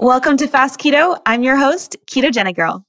Welcome to Fast Keto. I'm your host, Ketogenic Girl.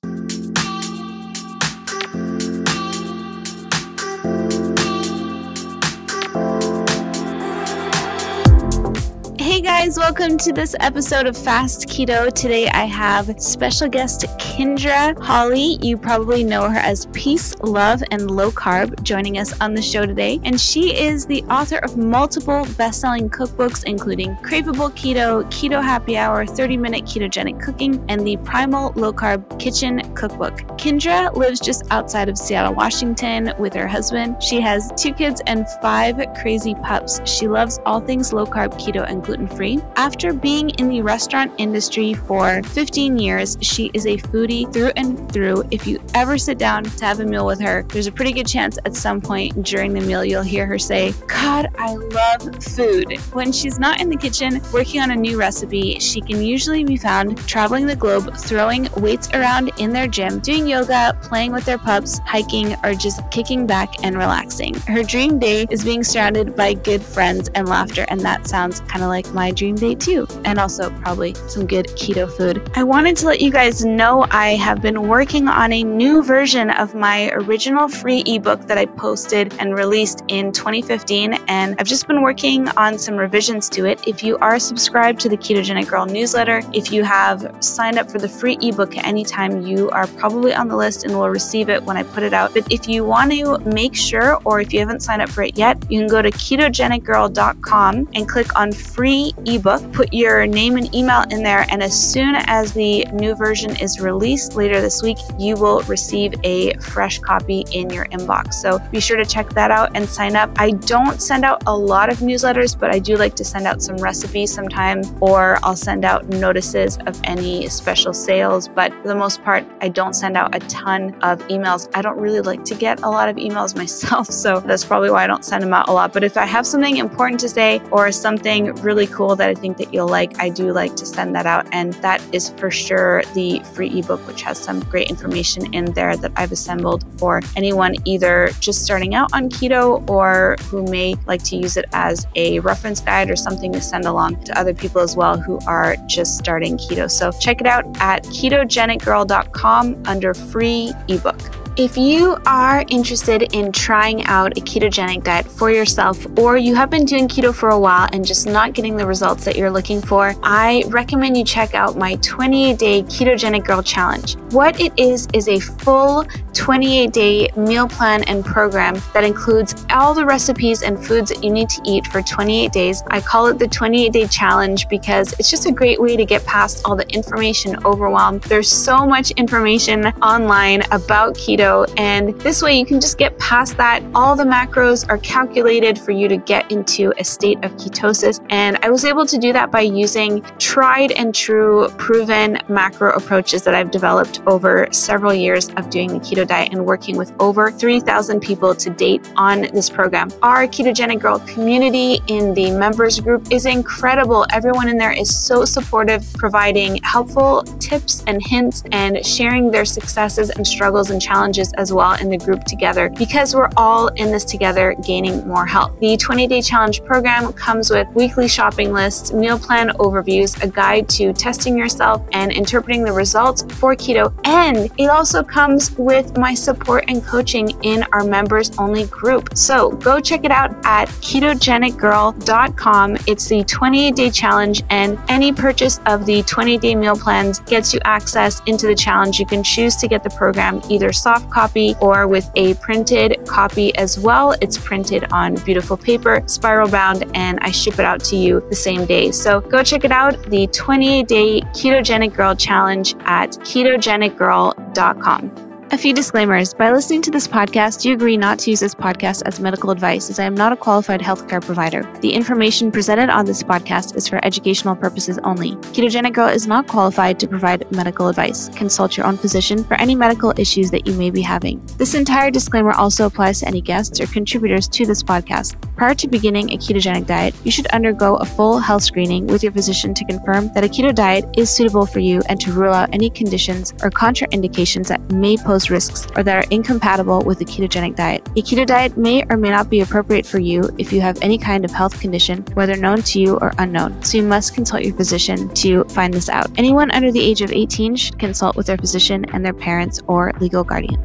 Hey guys, welcome to this episode of Fast Keto. Today I have special guest Kendra Holly. You probably know her as Peace, Love, and Low Carb, joining us on the show today. And she is the author of multiple best-selling cookbooks, including Craveable Keto, Keto Happy Hour, 30-Minute Ketogenic Cooking, and the Primal Low Carb Kitchen Cookbook. Kendra lives just outside of Seattle, Washington with her husband. She has 2 kids and 5 crazy pups. She loves all things low carb, keto, and gluten-free. After being in the restaurant industry for 15 years, she is a foodie through and through. If you ever sit down to have a meal with her, there's a pretty good chance at some point during the meal you'll hear her say, "God, I love food." When she's not in the kitchen working on a new recipe, she can usually be found traveling the globe, throwing weights around in their gym, doing yoga, playing with their pups, hiking, or just kicking back and relaxing. Her dream day is being surrounded by good friends and laughter, and that sounds kind of like my dream day too, and also probably some good keto food. I wanted to let you guys know I have been working on a new version of my original free ebook that I posted and released in 2015, and I've just been working on some revisions to it. If you are subscribed to the Ketogenic Girl newsletter, if you have signed up for the free ebook at any time, you are probably on the list and will receive it when I put it out. But if you want to make sure, or if you haven't signed up for it yet, you can go to ketogenicgirl.com and click on free ebook, put your name and email in there, and as soon as the new version is released later this week, you will receive a fresh copy in your inbox. So be sure to check that out and sign up. I don't send out a lot of newsletters, but I do like to send out some recipes sometimes, or I'll send out notices of any special sales. But for the most part, I don't send out a ton of emails. I don't really like to get a lot of emails myself, so that's probably why I don't send them out a lot. But if I have something important to say or something really cool that I think that you'll like, I do like to send that out. And that is for sure the free ebook, which has some great information in there that I've assembled for anyone either just starting out on keto or who may like to use it as a reference guide or something to send along to other people as well who are just starting keto. So check it out at ketogenicgirl.com under free ebook. If you are interested in trying out a ketogenic diet for yourself, or you have been doing keto for a while and just not getting the results that you're looking for, I recommend you check out my 28-day Ketogenic Girl Challenge. What it is a full 28-day meal plan and program that includes all the recipes and foods that you need to eat for 28 days. I call it the 28-day challenge because it's just a great way to get past all the information overwhelm. There's so much information online about keto, and this way you can just get past that. All the macros are calculated for you to get into a state of ketosis, and I was able to do that by using tried and true proven macro approaches that I've developed over several years of doing the keto diet and working with over 3,000 people to date on this program. Our Ketogenic Girl community in the members group is incredible. Everyone in there is so supportive, providing helpful tips and hints and sharing their successes and struggles and challenges as well in the group together, because we're all in this together gaining more health. The 20-day challenge program comes with weekly shopping lists, meal plan overviews, a guide to testing yourself and interpreting the results for keto, and it also comes with my support and coaching in our members only group. So go check it out at ketogenicgirl.com. It's the 28-day challenge, and any purchase of the 20-day meal plans gets you access into the challenge. You can choose to get the program either soft copy or with a printed copy as well. It's printed on beautiful paper, spiral bound, and I ship it out to you the same day. So go check it out, the 28-day Ketogenic Girl Challenge at ketogenicgirl.com. A few disclaimers. By listening to this podcast, you agree not to use this podcast as medical advice, as I am not a qualified healthcare provider. The information presented on this podcast is for educational purposes only. Ketogenic Girl is not qualified to provide medical advice. Consult your own physician for any medical issues that you may be having. This entire disclaimer also applies to any guests or contributors to this podcast. Prior to beginning a ketogenic diet, you should undergo a full health screening with your physician to confirm that a keto diet is suitable for you and to rule out any conditions or contraindications that may pose risks or that are incompatible with a ketogenic diet. A keto diet may or may not be appropriate for you if you have any kind of health condition, whether known to you or unknown, so you must consult your physician to find this out. Anyone under the age of 18 should consult with their physician and their parents or legal guardian.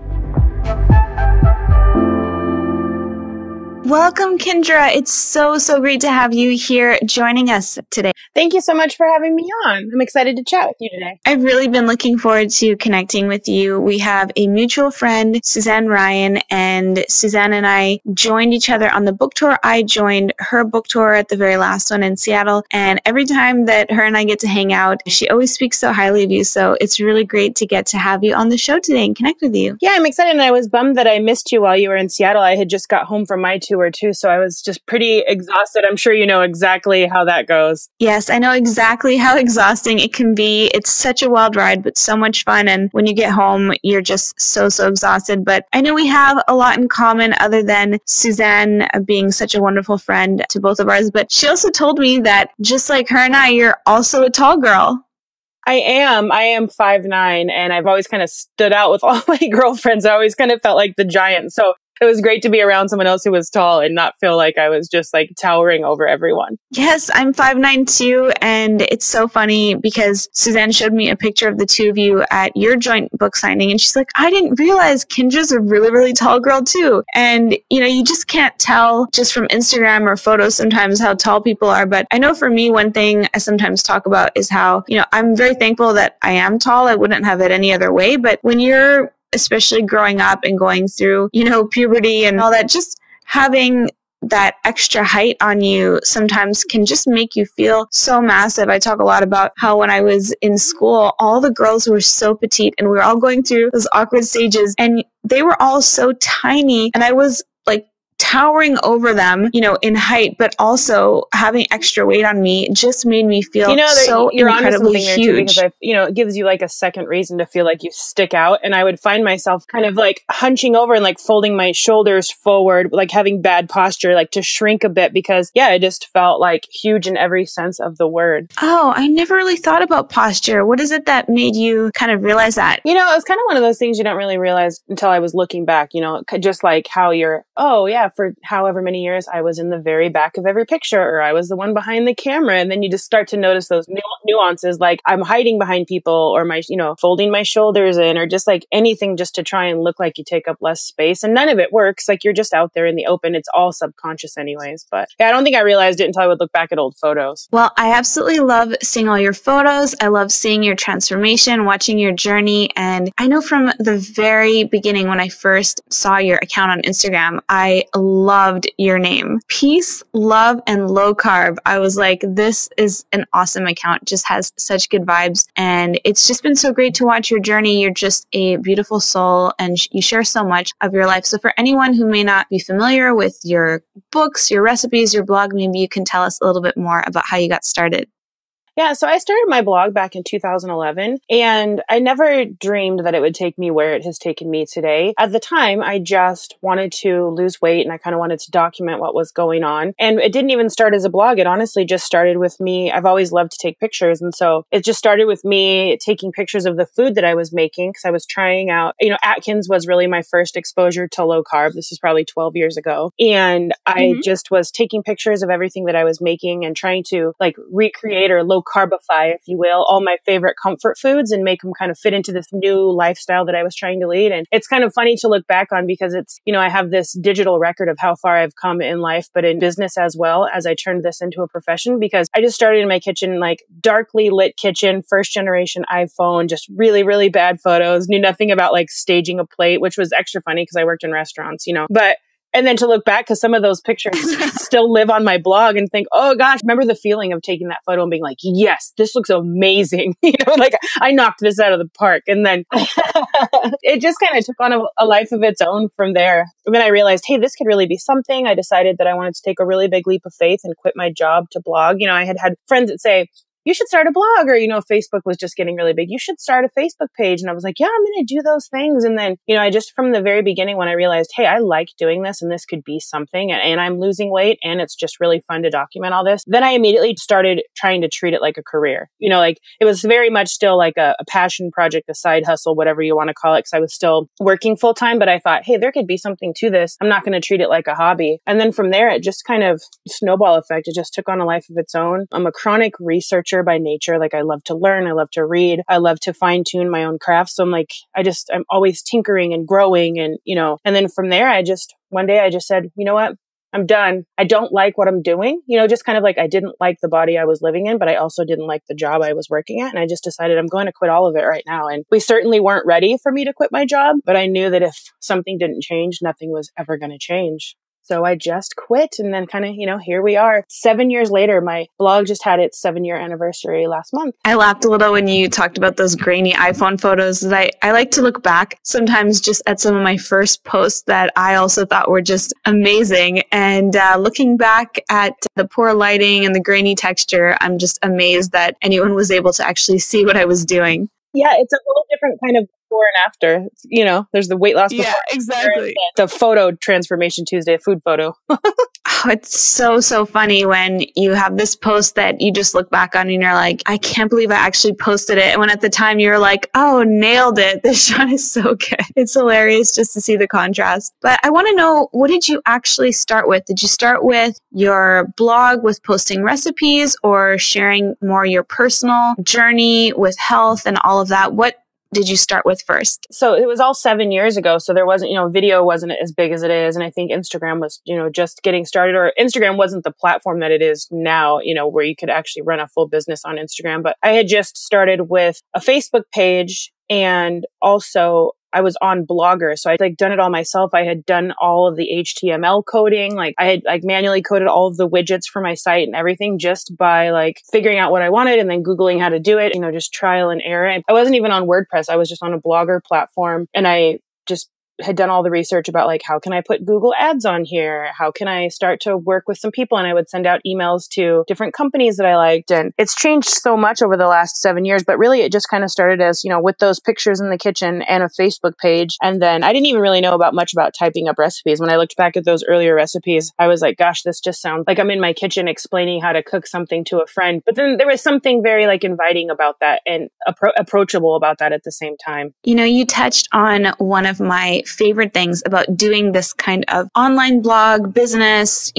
Welcome, Kendra. It's so great to have you here joining us today. Thank you so much for having me on. I'm excited to chat with you today. I've really been looking forward to connecting with you. We have a mutual friend, Suzanne Ryan, and Suzanne and I joined each other on the book tour. I joined her book tour at the very last one in Seattle, and every time that her and I get to hang out, she always speaks so highly of you. So it's really great to get to have you on the show today and connect with you. Yeah, I'm excited, and I was bummed that I missed you while you were in Seattle. I had just got home from my tour too, so I was just pretty exhausted. I'm sure you know exactly how that goes. Yes, I know exactly how exhausting it can be. It's such a wild ride, but so much fun. And when you get home, you're just so exhausted. But I know we have a lot in common other than Suzanne being such a wonderful friend to both of ours. But she also told me that just like her and I, you're also a tall girl. I am 5'9", and I've always kind of stood out with all my girlfriends. I always kind of felt like the giant. So it was great to be around someone else who was tall and not feel like I was just like towering over everyone. Yes, I'm 5'9" too. And it's so funny because Suzanne showed me a picture of the two of you at your joint book signing. And she's like, I didn't realize Kendra's a really tall girl too. And, you know, you just can't tell just from Instagram or photos sometimes how tall people are. But I know for me, one thing I sometimes talk about is how, you know, I'm very thankful that I am tall. I wouldn't have it any other way. But when you're especially growing up and going through, you know, puberty and all that, just having that extra height on you sometimes can just make you feel so massive. I talk a lot about how when I was in school, all the girls were so petite and we were all going through those awkward stages and they were all so tiny and I was like towering over them, you know, in height, but also having extra weight on me just made me feel so you're incredibly huge. Because it gives you like a second reason to feel like you stick out. And I would find myself kind of like hunching over and like folding my shoulders forward, like having bad posture, like to shrink a bit because I just felt like huge in every sense of the word. Oh, I never really thought about posture. What is it that made you kind of realize that? You know, it was kind of one of those things you don't really realize until I was looking back, you know, just like how for however many years I was in the very back of every picture or I was the one behind the camera. And then you just start to notice those nuances, like I'm hiding behind people or my, you know, folding my shoulders in or just like anything just to try and look like you take up less space. And none of it works. Like you're just out there in the open. It's all subconscious anyways. But I don't think I realized it until I would look back at old photos. Well, I absolutely love seeing all your photos. I love seeing your transformation, watching your journey. And I know from the very beginning when I first saw your account on Instagram, I loved your name. Peace, Love, and Low Carb. I was like, this is an awesome account. Just has such good vibes. And it's just been so great to watch your journey. You're just a beautiful soul and you share so much of your life. So for anyone who may not be familiar with your books, your recipes, your blog, maybe you can tell us a little bit more about how you got started. Yeah, so I started my blog back in 2011, and I never dreamed that it would take me where it has taken me today. At the time, I just wanted to lose weight, and I kind of wanted to document what was going on. And it didn't even start as a blog. It honestly just started with me. I've always loved to take pictures, and so it just started with me taking pictures of the food that I was making because I was trying out, you know, Atkins was really my first exposure to low carb. This is probably 12 years ago. And I just was taking pictures of everything that I was making and trying to like recreate or low carbify, if you will, all my favorite comfort foods and make them kind of fit into this new lifestyle that I was trying to lead. And it's kind of funny to look back on because it's, you know, I have this digital record of how far I've come in life, but in business as well as I turned this into a profession because I just started in my kitchen, like darkly lit kitchen, first generation iPhone, just really bad photos, knew nothing about like staging a plate, which was extra funny because I worked in restaurants, you know, and then to look back, because some of those pictures still live on my blog and think, oh gosh, remember the feeling of taking that photo and being like, yes, this looks amazing. You know, like I knocked this out of the park. And then it just kind of took on a life of its own from there. And then I realized, hey, this could really be something. I decided that I wanted to take a really big leap of faith and quit my job to blog. You know, I had friends that say, you should start a blog. Or, Facebook was just getting really big. You should start a Facebook page. And I was like, yeah, I'm going to do those things. And then, I just from the very beginning, when I realized, hey, I like doing this and this could be something, and I'm losing weight and it's just really fun to document all this, then I immediately started trying to treat it like a career. Like it was very much still like a passion project, a side hustle, whatever you want to call it. Cause I was still working full time, but I thought, hey, there could be something to this. I'm not going to treat it like a hobby. And then from there, it just kind of snowball effect. It just took on a life of its own. I'm a chronic researcher by nature. Like I love to learn. I love to read. I love to fine tune my own craft. So I'm always tinkering and growing and then from there, one day I just said, you know what? I'm done. I don't like what I'm doing. Just kind of like I didn't like the body I was living in, but I also didn't like the job I was working at. And I just decided I'm going to quit all of it right now. And we certainly weren't ready for me to quit my job, but I knew that if something didn't change, nothing was ever going to change. So I just quit and then kind of, here we are. 7 years later, my blog just had its 7-year anniversary last month. I laughed a little when you talked about those grainy iPhone photos. I like to look back sometimes just at some of my first posts that I also thought were just amazing. And looking back at the poor lighting and the grainy texture, I'm just amazed that anyone was able to actually see what I was doing. Yeah, it's a whole different kind of before and after. There's the weight loss before. Yeah, exactly. The photo transformation Tuesday, food photo. Oh, it's so funny when you have this post that you just look back on and you're like, I can't believe I actually posted it. And when at the time you were like, oh, nailed it. This shot is so good. It's hilarious just to see the contrast. But I want to know, what did you actually start with? Did you start with your blog with posting recipes or sharing more your personal journey with health and all of that? What did you start with first? So it was all 7 years ago. So there wasn't, video wasn't as big as it is. And I think Instagram was, just getting started, or Instagram wasn't the platform that it is now, where you could actually run a full business on Instagram. But I had just started with a Facebook page, and also I was on Blogger. So I'd done it all myself. I had done all of the HTML coding. I had manually coded all of the widgets for my site and everything just by figuring out what I wanted and then Googling how to do it, just trial and error. I wasn't even on WordPress. I was just on a Blogger platform, and I just had done all the research about how can I put Google ads on here? How can I start to work with some people? And I would send out emails to different companies that I liked. And it's changed so much over the last 7 years, but really it just kind of started as, with those pictures in the kitchen and a Facebook page. And then I didn't even really know much about typing up recipes. When I looked back at those earlier recipes, I was like, gosh, this just sounds like I'm in my kitchen explaining how to cook something to a friend. But then there was something very inviting about that and approachable about that at the same time. You touched on one of my favorite things about doing this kind of online blog business,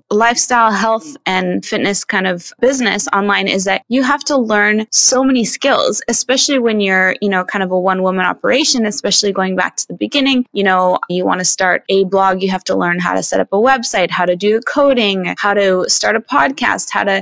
lifestyle, health, and fitness kind of business online, is that you have to learn so many skills, especially when you're, kind of a one-woman operation, especially going back to the beginning. You want to start a blog, you have to learn how to set up a website, how to do coding, how to start a podcast, how to,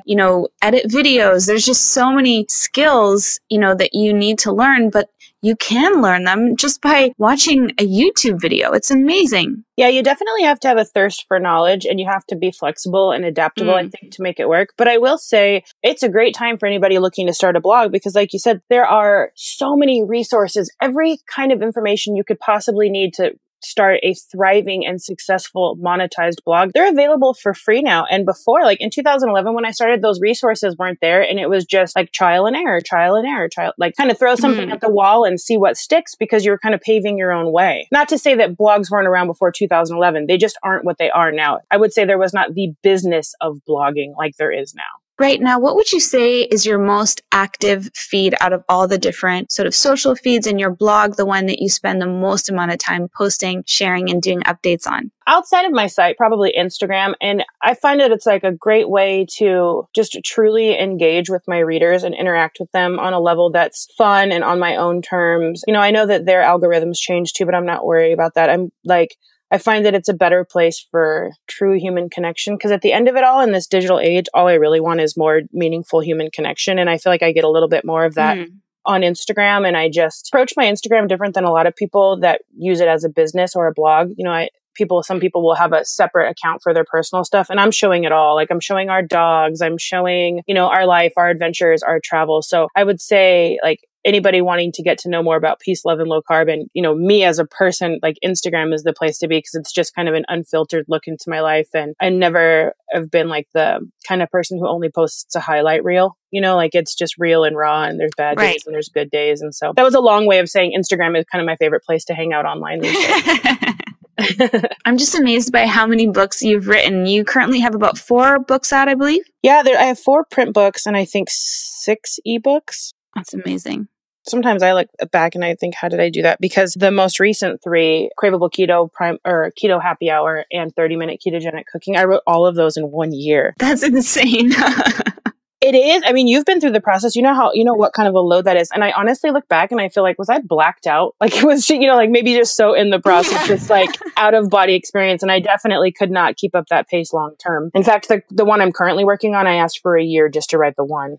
edit videos. There's just so many skills, that you need to learn, but you can learn them just by watching a YouTube video. It's amazing. Yeah, you definitely have to have a thirst for knowledge, and you have to be flexible and adaptable, I think, to make it work. But I will say it's a great time for anybody looking to start a blog because, like you said, there are so many resources, every kind of information you could possibly need to start a thriving and successful monetized blog. They're available for free now. And before, in 2011, when I started, those resources weren't there. And it was just trial and error, kind of throw something at the wall and see what sticks because you were kind of paving your own way. Not to say that blogs weren't around before 2011. They just aren't what they are now. I would say there was not the business of blogging like there is now. Right now, what would you say is your most active feed out of all the different sort of social feeds in your blog, the one that you spend the most amount of time posting, sharing, and doing updates on? Outside of my site, probably Instagram. And I find that it's a great way to just truly engage with my readers and interact with them on a level that's fun and on my own terms. I know that their algorithms change too, but I'm not worried about that. I find that it's a better place for true human connection because at the end of it all in this digital age, all I really want is more meaningful human connection. And I feel like I get a little bit more of that on Instagram. And I just approach my Instagram different than a lot of people that use it as a business or a blog. Some people will have a separate account for their personal stuff, and I'm showing it all. I'm showing our dogs, I'm showing, our life, our adventures, our travel. So I would say anybody wanting to get to know more about peace, love, and low carb, and, you know, me as a person, like Instagram is the place to be because it's just kind of an unfiltered look into my life. And I never have been like the kind of person who only posts a highlight reel. You know, like it's just real and raw, and there's bad days and there's good days. And so that was a long way of saying Instagram is kind of my favorite place to hang out online these days. I'm just amazed by how many books you've written. You currently have about 4 books out, I believe. Yeah, I have 4 print books and I think 6 ebooks. That's amazing. Sometimes I look back and I think, how did I do that? Because the most recent 3, Craveable Keto, Keto Happy Hour, and 30-Minute Ketogenic Cooking, I wrote all of those in 1 year. That's insane. It is. I mean, you've been through the process. You know what kind of a load that is. And I honestly look back and I feel like, was I blacked out? Like it was, you know, like maybe just so in the process, just like out of body experience. And I definitely could not keep up that pace long term. In fact, the one I'm currently working on, I asked for a year just to write the one.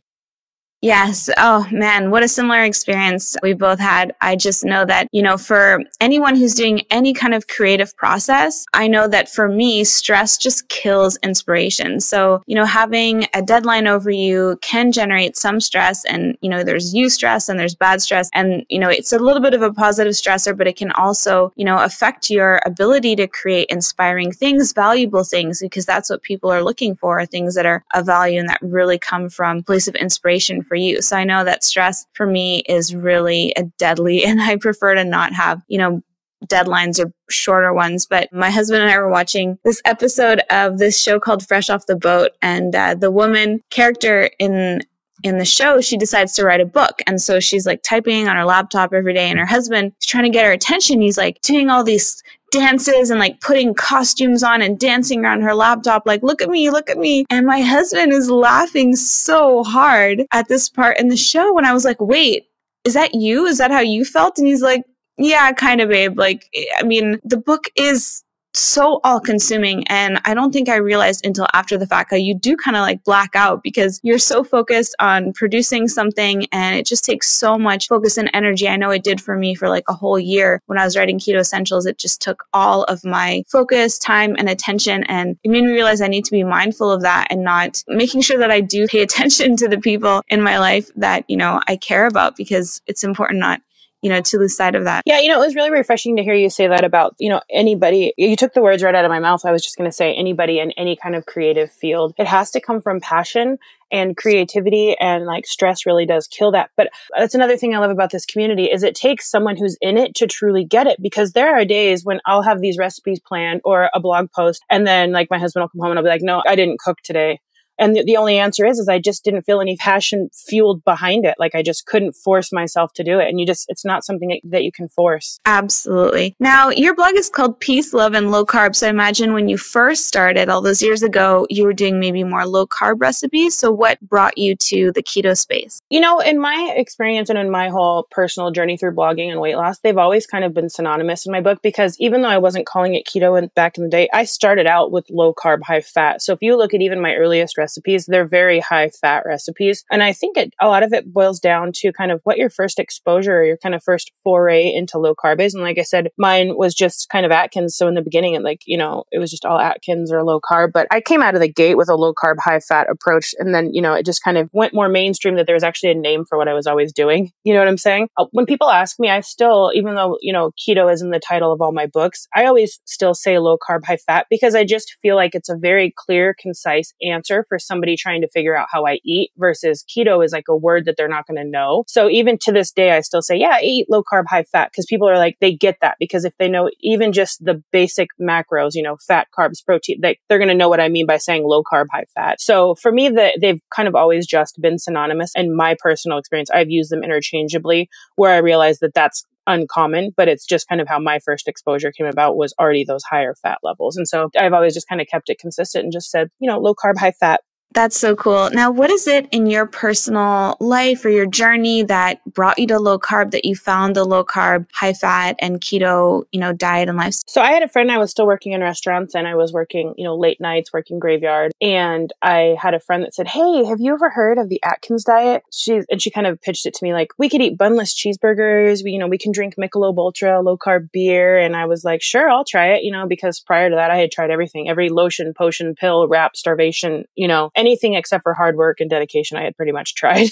Yes. Oh man, what a similar experience we both had. I just know that, you know, for anyone who's doing any kind of creative process, I know that for me, stress just kills inspiration. So, you know, having a deadline over you can generate some stress, and, you know, there's eustress and there's bad stress, and, you know, it's a little bit of a positive stressor, but it can also, you know, affect your ability to create inspiring things, valuable things, because that's what people are looking for, things that are of value and that really come from a place of inspiration for you. So I know that stress for me is really a deadly, and I prefer to not have, you know, deadlines or shorter ones. But my husband and I were watching this episode of this show called Fresh Off the Boat, and the woman character in the show, she decides to write a book. And so she's like typing on her laptop every day, and her husband is trying to get her attention. He's like doing all these dances and like putting costumes on and dancing around her laptop, like, look at me, look at me. And my husband is laughing so hard at this part in the show. And I was like, wait, is that you? Is that how you felt? And he's like, yeah, kind of, babe. Like, I mean, the book is so all-consuming, and I don't think I realized until after the fact how you do kind of like black out because you're so focused on producing something, and it just takes so much focus and energy. I know it did for me for like a whole year when I was writing Keto Essentials. It just took all of my focus, time, and attention, and it made me realize I need to be mindful of that and not making sure that I do pay attention to the people in my life that, you know, I care about, because it's important not, you know, to lose sight of that. Yeah, you know, it was really refreshing to hear you say that about, you know, anybody. You took the words right out of my mouth. I was just going to say anybody in any kind of creative field. It has to come from passion and creativity, and like stress really does kill that. But that's another thing I love about this community is it takes someone who's in it to truly get it, because there are days when I'll have these recipes planned or a blog post, and then like my husband will come home and I'll be like, no, I didn't cook today. And the only answer is I just didn't feel any passion fueled behind it. Like I just couldn't force myself to do it. And it's not something that you can force. Absolutely. Now, your blog is called Peace, Love, and Low Carb. So I imagine when you first started all those years ago, you were doing maybe more low carb recipes. So what brought you to the keto space? You know, in my experience and in my whole personal journey through blogging and weight loss, they've always kind of been synonymous in my book, because even though I wasn't calling it keto back in the day, I started out with low carb, high fat. So if you look at even my earliest recipes, they're very high fat recipes. And I think a lot of it boils down to kind of what your first exposure or your kind of first foray into low carb is. And like I said, mine was just kind of Atkins. So in the beginning, it was just all Atkins or low carb. But I came out of the gate with a low carb, high fat approach. And then, you know, it just kind of went more mainstream that there was actually a name for what I was always doing. You know what I'm saying? When people ask me, I still, even though, you know, keto is in the title of all my books, I always still say low carb, high fat, because I just feel like it's a very clear, concise answer for somebody trying to figure out how I eat, versus keto is like a word that they're not going to know. So even to this day, I still say, yeah, I eat low carb, high fat, because people are like, they get that, because if they know even just the basic macros, you know, fat, carbs, protein, they're going to know what I mean by saying low carb, high fat. So for me, they've kind of always just been synonymous. In my personal experience, I've used them interchangeably, where I realized that that's uncommon, but it's just kind of how my first exposure came about, was already those higher fat levels. And so I've always just kind of kept it consistent and just said, you know, low carb, high fat. That's so cool. Now, what is it in your personal life or your journey that brought you to low carb, that you found the low carb, high fat, and keto, you know, diet and lifestyle? So I had a friend, I was still working in restaurants, and I was working, you know, late nights, working graveyard. And I had a friend that said, hey, have you ever heard of the Atkins diet? She kind of pitched it to me like, we could eat bunless cheeseburgers. We can drink Michelob Ultra, low carb beer. And I was like, sure, I'll try it, you know, because prior to that, I had tried everything, every lotion, potion, pill, wrap, starvation, you know. anything except for hard work and dedication, I had pretty much tried.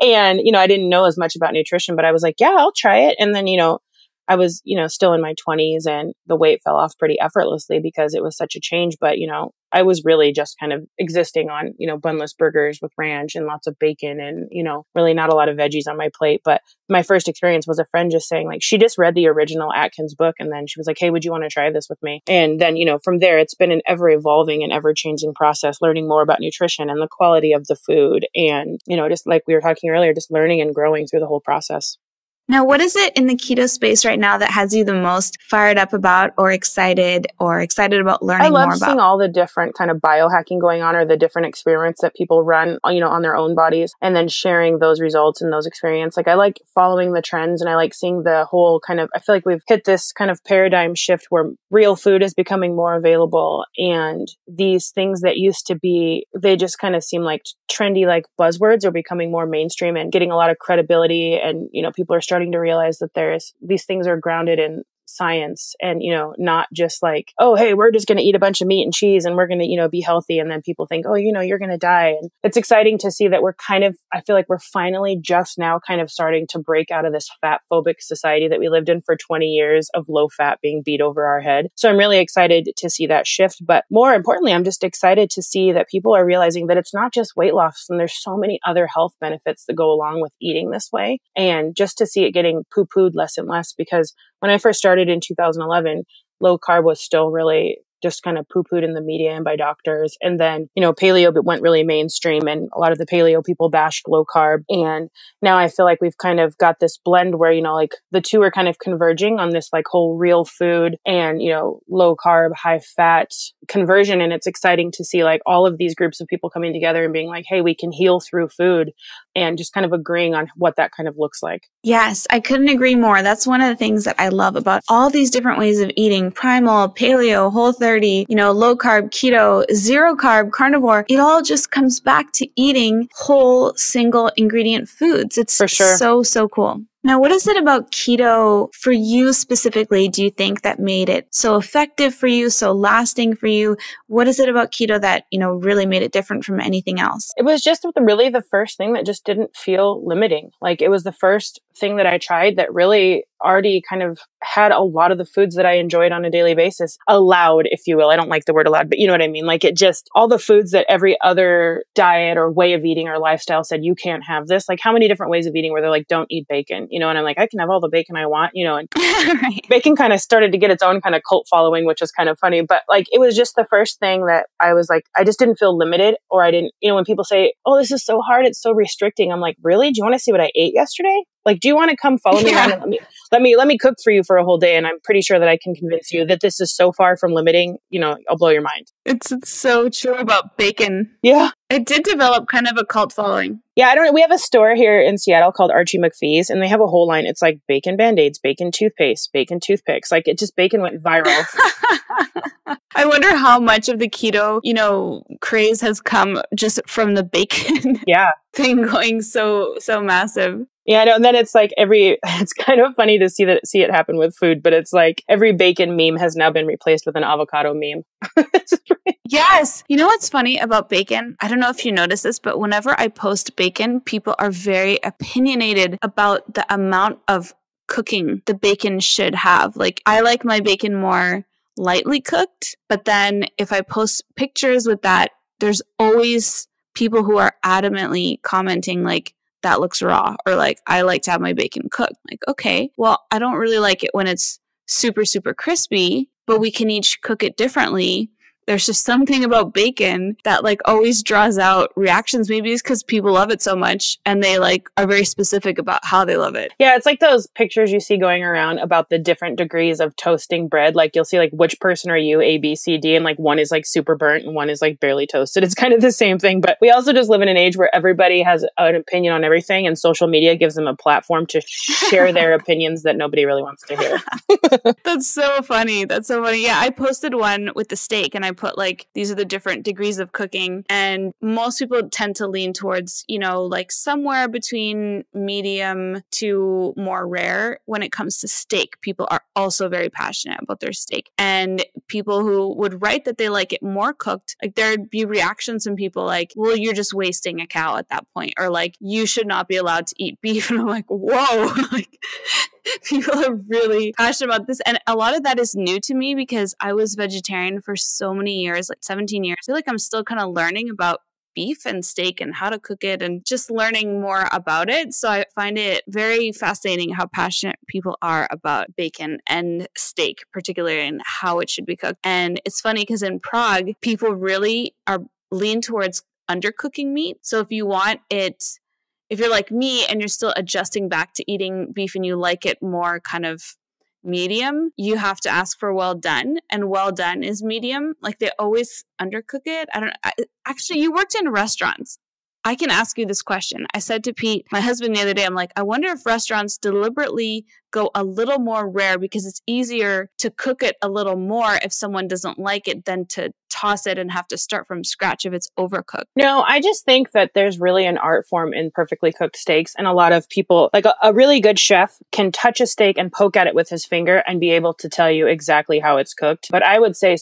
And, I didn't know as much about nutrition, but I was like, yeah, I'll try it. And then, I was, still in my 20s and the weight fell off pretty effortlessly because it was such a change. But, I was really just kind of existing on, bunless burgers with ranch and lots of bacon and, really not a lot of veggies on my plate. But my first experience was a friend just saying, like, she just read the original Atkins book. And then she was like, hey, would you want to try this with me? And then, from there, it's been an ever evolving and ever changing process, learning more about nutrition and the quality of the food. And, just like we were talking earlier, just learning and growing through the whole process. Now, what is it in the keto space right now that has you the most fired up about or excited about learning more about? I love seeing all the different kind of biohacking going on or the different experiments that people run, on their own bodies and then sharing those results and those experiences. Like I like following the trends and I like seeing the whole kind of, I feel like we've hit this kind of paradigm shift where real food is becoming more available and these things that used to be, they just kind of seem like trendy, like buzzwords are becoming more mainstream and getting a lot of credibility. And, people are starting to realize that these things are grounded in science and, not just like, oh, hey, we're just going to eat a bunch of meat and cheese and we're going to, be healthy. And then people think, oh, you're going to die. And it's exciting to see that I feel like we're finally just now kind of starting to break out of this fat phobic society that we lived in for 20 years of low fat being beat over our head. So I'm really excited to see that shift. But more importantly, I'm just excited to see that people are realizing that it's not just weight loss and there's so many other health benefits that go along with eating this way. And just to see it getting poo-pooed less and less, because when I first started in 2011, low carb was still really just kind of poo-pooed in the media and by doctors. And then, paleo went really mainstream and a lot of the paleo people bashed low carb. And now I feel like we've kind of got this blend where, like the two are kind of converging on this like whole real food and, low carb, high fat conversion. And it's exciting to see like all of these groups of people coming together and being like, hey, we can heal through food and just kind of agreeing on what that kind of looks like. Yes, I couldn't agree more. That's one of the things that I love about all these different ways of eating: primal, paleo, Whole30, low carb, keto, zero carb, carnivore. It all just comes back to eating whole single ingredient foods. It's for sure. So cool. Now, what is it about keto for you specifically, do you think, that made it so effective for you, so lasting for you? What is it about keto that, really made it different from anything else? It was just really the first thing that just didn't feel limiting. Like it was the first thing that I tried that really already kind of had a lot of the foods that I enjoyed on a daily basis allowed, if you will. I don't like the word allowed, but you know what I mean? Like it just, all the foods that every other diet or way of eating or lifestyle said, you can't have this. Like how many different ways of eating where they're like, don't eat bacon, and I'm like, I can have all the bacon I want, and Right. Bacon kind of started to get its own kind of cult following, which was kind of funny. But like, it was just the first thing that I was like, I just didn't feel limited, or I didn't, when people say, oh, this is so hard, it's so restricting. I'm like, really? Do you want to see what I ate yesterday? Like, do you want to come follow me around and let me cook for you for a whole day? And I'm pretty sure that I can convince you that this is so far from limiting, I'll blow your mind. It's so true about bacon. Yeah. It did develop kind of a cult following. Yeah, I don't know. We have a store here in Seattle called Archie McPhee's, and they have a whole line. It's like bacon Band-Aids, bacon toothpaste, bacon toothpicks. Like bacon went viral. I wonder how much of the keto, craze has come just from the bacon thing going so massive. Yeah, I know. And then it's like it's kind of funny to see it happen with food, but it's like every bacon meme has now been replaced with an avocado meme. Yes. You know what's funny about bacon? I don't know if you notice this, but whenever I post bacon, people are very opinionated about the amount of cooking the bacon should have. Like, I like my bacon more lightly cooked, but then if I post pictures with that, there's always people who are adamantly commenting like, that looks raw, or like, I like to have my bacon cooked. Like, okay, well, I don't really like it when it's super, super crispy, but we can each cook it differently. There's just something about bacon that like always draws out reactions. Maybe it's because people love it so much and they like are very specific about how they love it. Yeah, it's like those pictures you see going around about the different degrees of toasting bread. Like you'll see like, which person are you, A, B, C, D, and like one is like super burnt and one is like barely toasted. It's kind of the same thing. But we also just live in an age where everybody has an opinion on everything, and social media gives them a platform to share their opinions that nobody really wants to hear. That's so funny. Yeah, I posted one with the steak, and I I put like, these are the different degrees of cooking. And most people tend to lean towards, you know, like somewhere between medium to more rare. When it comes to steak, people are also very passionate about their steak. And people who would write that they like it more cooked, like there'd be reactions from people like, well, you're just wasting a cow at that point. Or like, you should not be allowed to eat beef. And I'm like, whoa, like people are really passionate about this. And a lot of that is new to me because I was vegetarian for so many years, like 17 years. I feel like I'm still kind of learning about beef and steak and how to cook it and just learning more about it. So I find it very fascinating how passionate people are about bacon and steak, particularly in how it should be cooked. And it's funny because in Prague, people really are lean towards undercooking meat. So if you want it, if you're like me and you're still adjusting back to eating beef and you like it more kind of medium, you have to ask for well done, and well done is medium. Like they always undercook it. Actually, you worked in restaurants. I can ask you this question. I said to Pete, my husband, the other day, I'm like, I wonder if restaurants deliberately go a little more rare because it's easier to cook it a little more if someone doesn't like it than to toss it and have to start from scratch if it's overcooked. No, I just think that there's really an art form in perfectly cooked steaks. And a lot of people, like a really good chef can touch a steak and poke at it with his finger and be able to tell you exactly how it's cooked. But I would say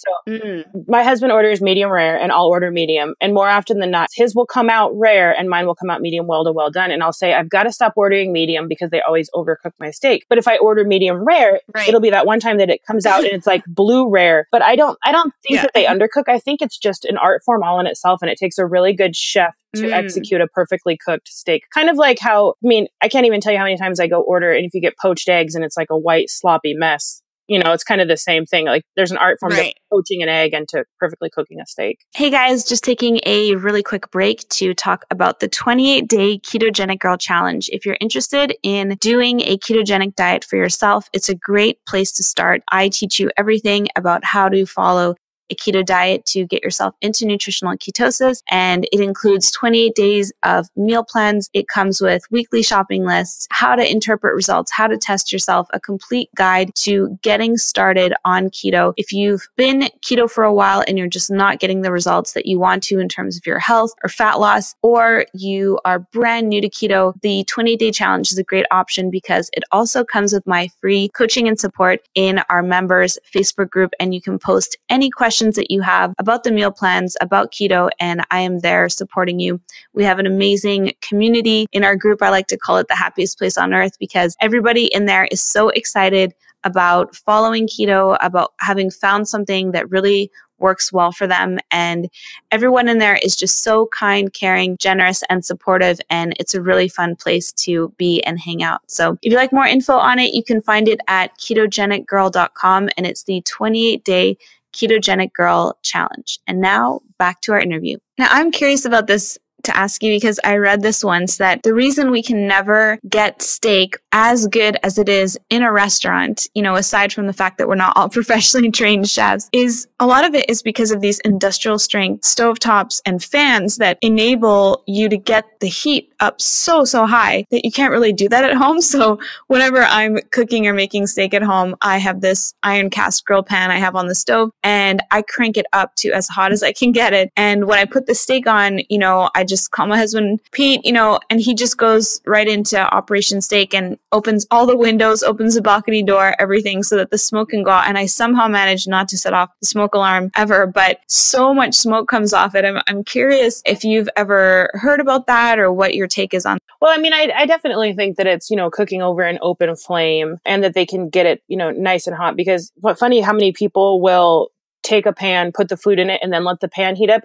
my husband orders medium rare and I'll order medium. And more often than not, his will come out rare and mine will come out medium well to well done. And I'll say, I've got to stop ordering medium because they always overcook my steak. But if I order medium rare, it'll be that one time that it comes out and it's like blue rare. But I don't think that they undercook. I think it's just an art form all in itself. And it takes a really good chef to execute a perfectly cooked steak. Kind of like how, I mean, I can't even tell you how many times I go order and if you get poached eggs and it's like a white sloppy mess, you know, it's kind of the same thing. Like there's an art form to poaching an egg and to perfectly cooking a steak. Hey guys, just taking a really quick break to talk about the 28-day ketogenic girl challenge. If you're interested in doing a ketogenic diet for yourself, it's a great place to start. I teach you everything about how to follow a keto diet to get yourself into nutritional ketosis. And it includes 28 days of meal plans. It comes with weekly shopping lists, how to interpret results, how to test yourself, a complete guide to getting started on keto. If you've been keto for a while and you're just not getting the results that you want to in terms of your health or fat loss, or you are brand new to keto, the 28-day challenge is a great option because it also comes with my free coaching and support in our members Facebook group. And you can post any questions that you have about the meal plans, about keto, and I am there supporting you. We have an amazing community in our group. I like to call it the happiest place on earth because everybody in there is so excited about following keto, about having found something that really works well for them. And everyone in there is just so kind, caring, generous, and supportive. And it's a really fun place to be and hang out. So if you like more info on it, you can find it at ketogenicgirl.com. And it's the 28-day Ketogenic Girl Challenge. And now back to our interview. Now, I'm curious about this to ask you because I read this once that the reason we can never get steak as good as it is in a restaurant, you know, aside from the fact that we're not all professionally trained chefs, is a lot of it is because of these industrial strength stovetops and fans that enable you to get the heat up so high that you can't really do that at home. So whenever I'm cooking or making steak at home, I have this iron cast grill pan I have on the stove and I crank it up to as hot as I can get it. And when I put the steak on, you know, I just call my husband, Pete, you know, and he just goes right into Operation Steak and opens all the windows, opens the balcony door, everything so that the smoke can go out. And I somehow managed not to set off the smoke alarm ever, but so much smoke comes off it. I'm curious if you've ever heard about that or what your take is on. Well, I mean, I definitely think that it's, you know, cooking over an open flame and that they can get it, you know, nice and hot because what's funny, how many people will take a pan, put the food in it, and then let the pan heat up.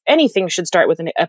Anything should start with a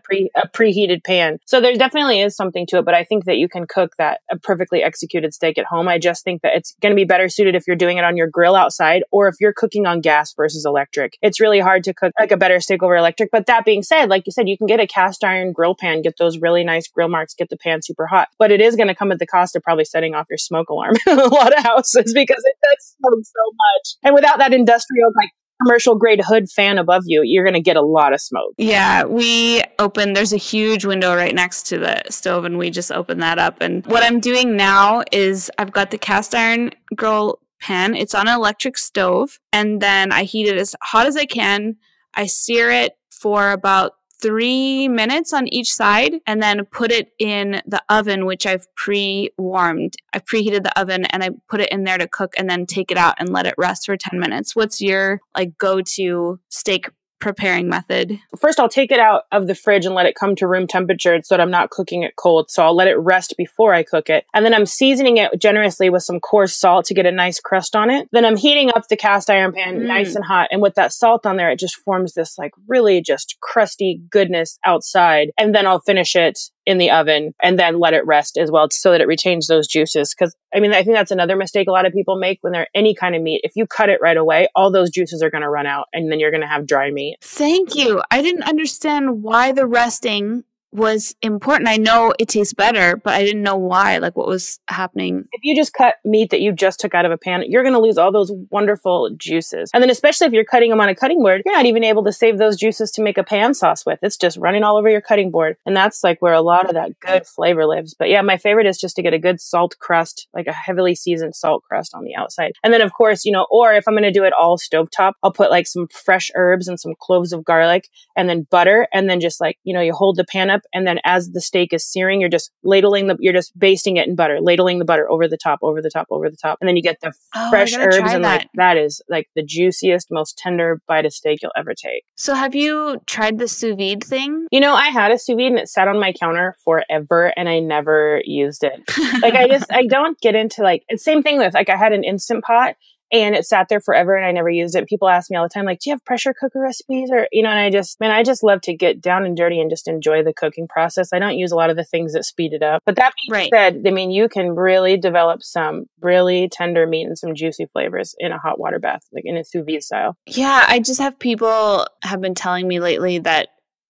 preheated pan. So there definitely is something to it, but I think that you can cook a perfectly executed steak at home. I just think that it's going to be better suited if you're doing it on your grill outside or if you're cooking on gas versus electric. It's really hard to cook like a better steak over electric. But that being said, like you said, you can get a cast iron grill pan, get those really nice grill marks, get the pan super hot. But it is going to come at the cost of probably setting off your smoke alarm in a lot of houses because it does smoke so much. And without that industrial, like, commercial grade hood fan above you, you're going to get a lot of smoke. Yeah, there's a huge window right next to the stove and we just open that up. And what I'm doing now is I've got the cast iron grill pan. It's on an electric stove and then I heat it as hot as I can. I sear it for about 3 minutes on each side and then put it in the oven, which I've pre-warmed. I've preheated the oven and I put it in there to cook and then take it out and let it rest for 10 minutes. What's your like go-to steak preparing method? First, I'll take it out of the fridge and let it come to room temperature so that I'm not cooking it cold. So I'll let it rest before I cook it. And then I'm seasoning it generously with some coarse salt to get a nice crust on it. Then I'm heating up the cast iron pan nice and hot. And with that salt on there, it just forms this like really just crusty goodness outside. And then I'll finish it in the oven and then let it rest as well so that it retains those juices. Because I mean, I think that's another mistake a lot of people make when they're any kind of meat. If you cut it right away, all those juices are going to run out and then you're going to have dry meat. Thank you. I didn't understand why the resting was important. I know it tastes better, but I didn't know why, like what was happening. If you just cut meat that you just took out of a pan, you're going to lose all those wonderful juices. And then especially if you're cutting them on a cutting board, you're not even able to save those juices to make a pan sauce with. It's just running all over your cutting board. And that's like where a lot of that good flavor lives. But yeah, my favorite is just to get a good salt crust, like a heavily seasoned salt crust on the outside. And then of course, or if I'm going to do it all stovetop, I'll put like some fresh herbs and some cloves of garlic and then butter. And then just like, you hold the pan up. And then as the steak is searing, you're just basting it in butter, ladling the butter over the top, over the top, over the top. And then you get the fresh herbs and like that is like the juiciest, most tender bite of steak you'll ever take. So have you tried the sous vide thing? I had a sous vide and it sat on my counter forever and I never used it. Like I don't get into like, it's same thing with like I had an Instant Pot. And it sat there forever and I never used it. People ask me all the time, like, do you have pressure cooker recipes? Or, and I just love to get down and dirty and just enjoy the cooking process. I don't use a lot of the things that speed it up. But that being said, you can really develop some really tender meat and some juicy flavors in a hot water bath, like in a sous vide style. Yeah, I just have people have been telling me lately that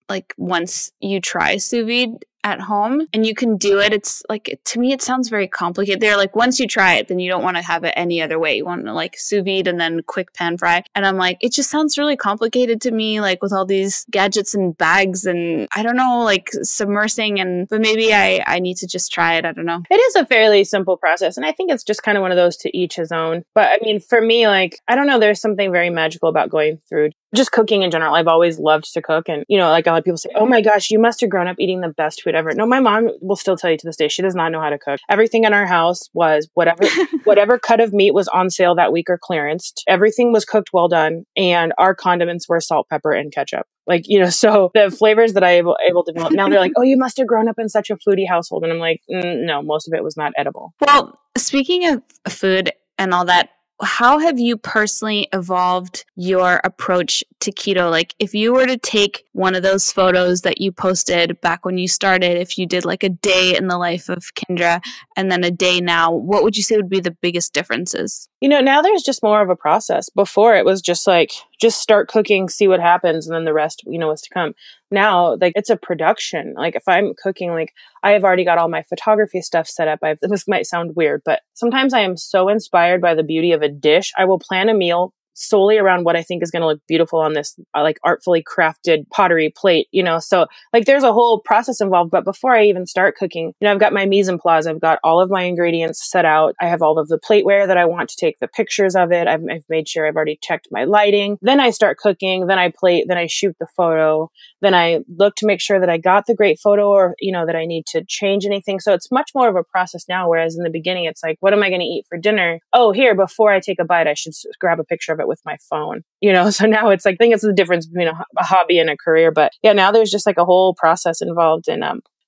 like once you try sous vide at home and you can do it, it's like, to me, it sounds very complicated. They're like, once you try it, then you don't want to have it any other way. You want to like sous vide and then quick pan fry. And I'm like, it just sounds really complicated to me, like with all these gadgets and bags and I don't know, like submersing but maybe I need to just try it. I don't know. It is a fairly simple process. And I think it's just kind of one of those to each his own. But for me, like, I don't know, there's something very magical about going through just cooking in general. I've always loved to cook. And, like a lot of people say, oh my gosh, you must have grown up eating the best food ever. No, my mom will still tell you to this day, she does not know how to cook. Everything in our house was whatever cut of meat was on sale that week or clearanced. Everything was cooked well done. And our condiments were salt, pepper, and ketchup. Like, so the flavors that I able to develop, now they're like, oh, you must have grown up in such a foodie household. And I'm like, no, most of it was not edible. Well, speaking of food and all that, how have you personally evolved your approach to keto? Like if you were to take one of those photos that you posted back when you started, if you did like a day in the life of Kyndra and then a day now, what would you say would be the biggest differences? Now there's just more of a process. Before it was just like, just start cooking, see what happens. And then the rest, was to come. Now, like it's a production. Like if I'm cooking, like I have already got all my photography stuff set up. This might sound weird, but sometimes I am so inspired by the beauty of a dish. I will plan a meal solely around what I think is going to look beautiful on this like artfully crafted pottery plate, so like there's a whole process involved. But before I even start cooking, I've got my mise en place. I've got all of my ingredients set out. I have all of the plateware that I want to take the pictures of it. I've made sure I've already checked my lighting. Then I start cooking. Then I plate. Then I shoot the photo. Then I look to make sure that I got the great photo or, that I need to change anything. So it's much more of a process now. Whereas in the beginning, it's like, what am I going to eat for dinner? Oh, here, before I take a bite, I should grab a picture of it with my phone, so now it's like, I think it's the difference between a hobby and a career. But yeah, now there's just like a whole process involved. And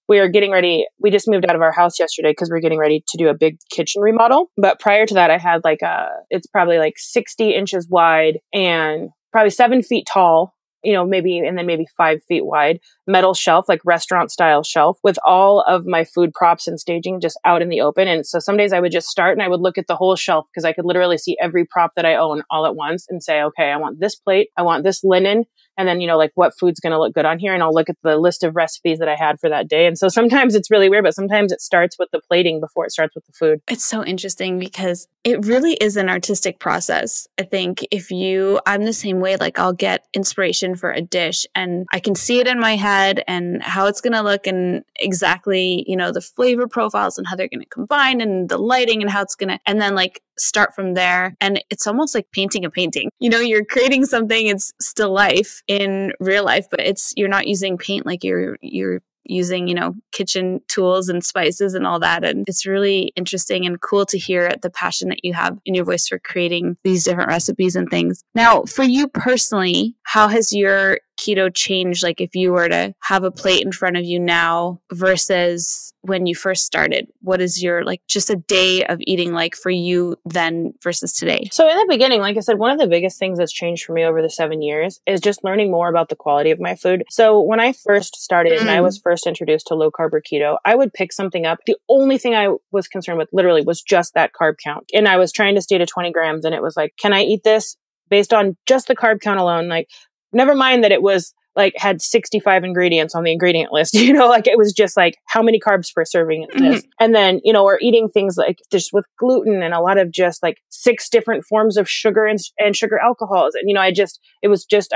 we are getting ready. We just moved out of our house yesterday because we're getting ready to do a big kitchen remodel. But prior to that, I had like it's probably like 60 inches wide and probably 7 feet tall, maybe 5 feet wide metal shelf, like restaurant style shelf with all of my food props and staging just out in the open. And so some days I would just start and I would look at the whole shelf because I could literally see every prop that I own all at once and say, okay, I want this plate. I want this linen. And then, like what food's going to look good on here. And I'll look at the list of recipes that I had for that day. And so sometimes it's really weird, but sometimes it starts with the plating before it starts with the food. It's so interesting because it really is an artistic process. I think I'm the same way, like I'll get inspiration for a dish and I can see it in my head and how it's going to look and exactly, the flavor profiles and how they're going to combine and the lighting and how it's going to, and then like start from there. And it's almost like painting a painting. You know, you're creating something, it's still life in real life, but you're not using paint like you're using, you know, kitchen tools and spices and all that. And it's really interesting and cool to hear the passion that you have in your voice for creating these different recipes and things. Now, for you personally, how has your keto changed? Like if you were to have a plate in front of you now versus when you first started, what is your like just a day of eating like for you then versus today? So in the beginning, like I said, one of the biggest things that's changed for me over the 7 years is just learning more about the quality of my food. So when I first started and I was first introduced to low carb or keto, I would pick something up. The only thing I was concerned with literally was just that carb count. And I was trying to stay to 20 grams and it was like, can I eat this based on just the carb count alone? Like, never mind that it was like had 65 ingredients on the ingredient list, you know, like it was just like how many carbs per serving is this? And then, you know, or eating things like just with gluten and a lot of just like 6 different forms of sugar and sugar alcohols. And, you know, I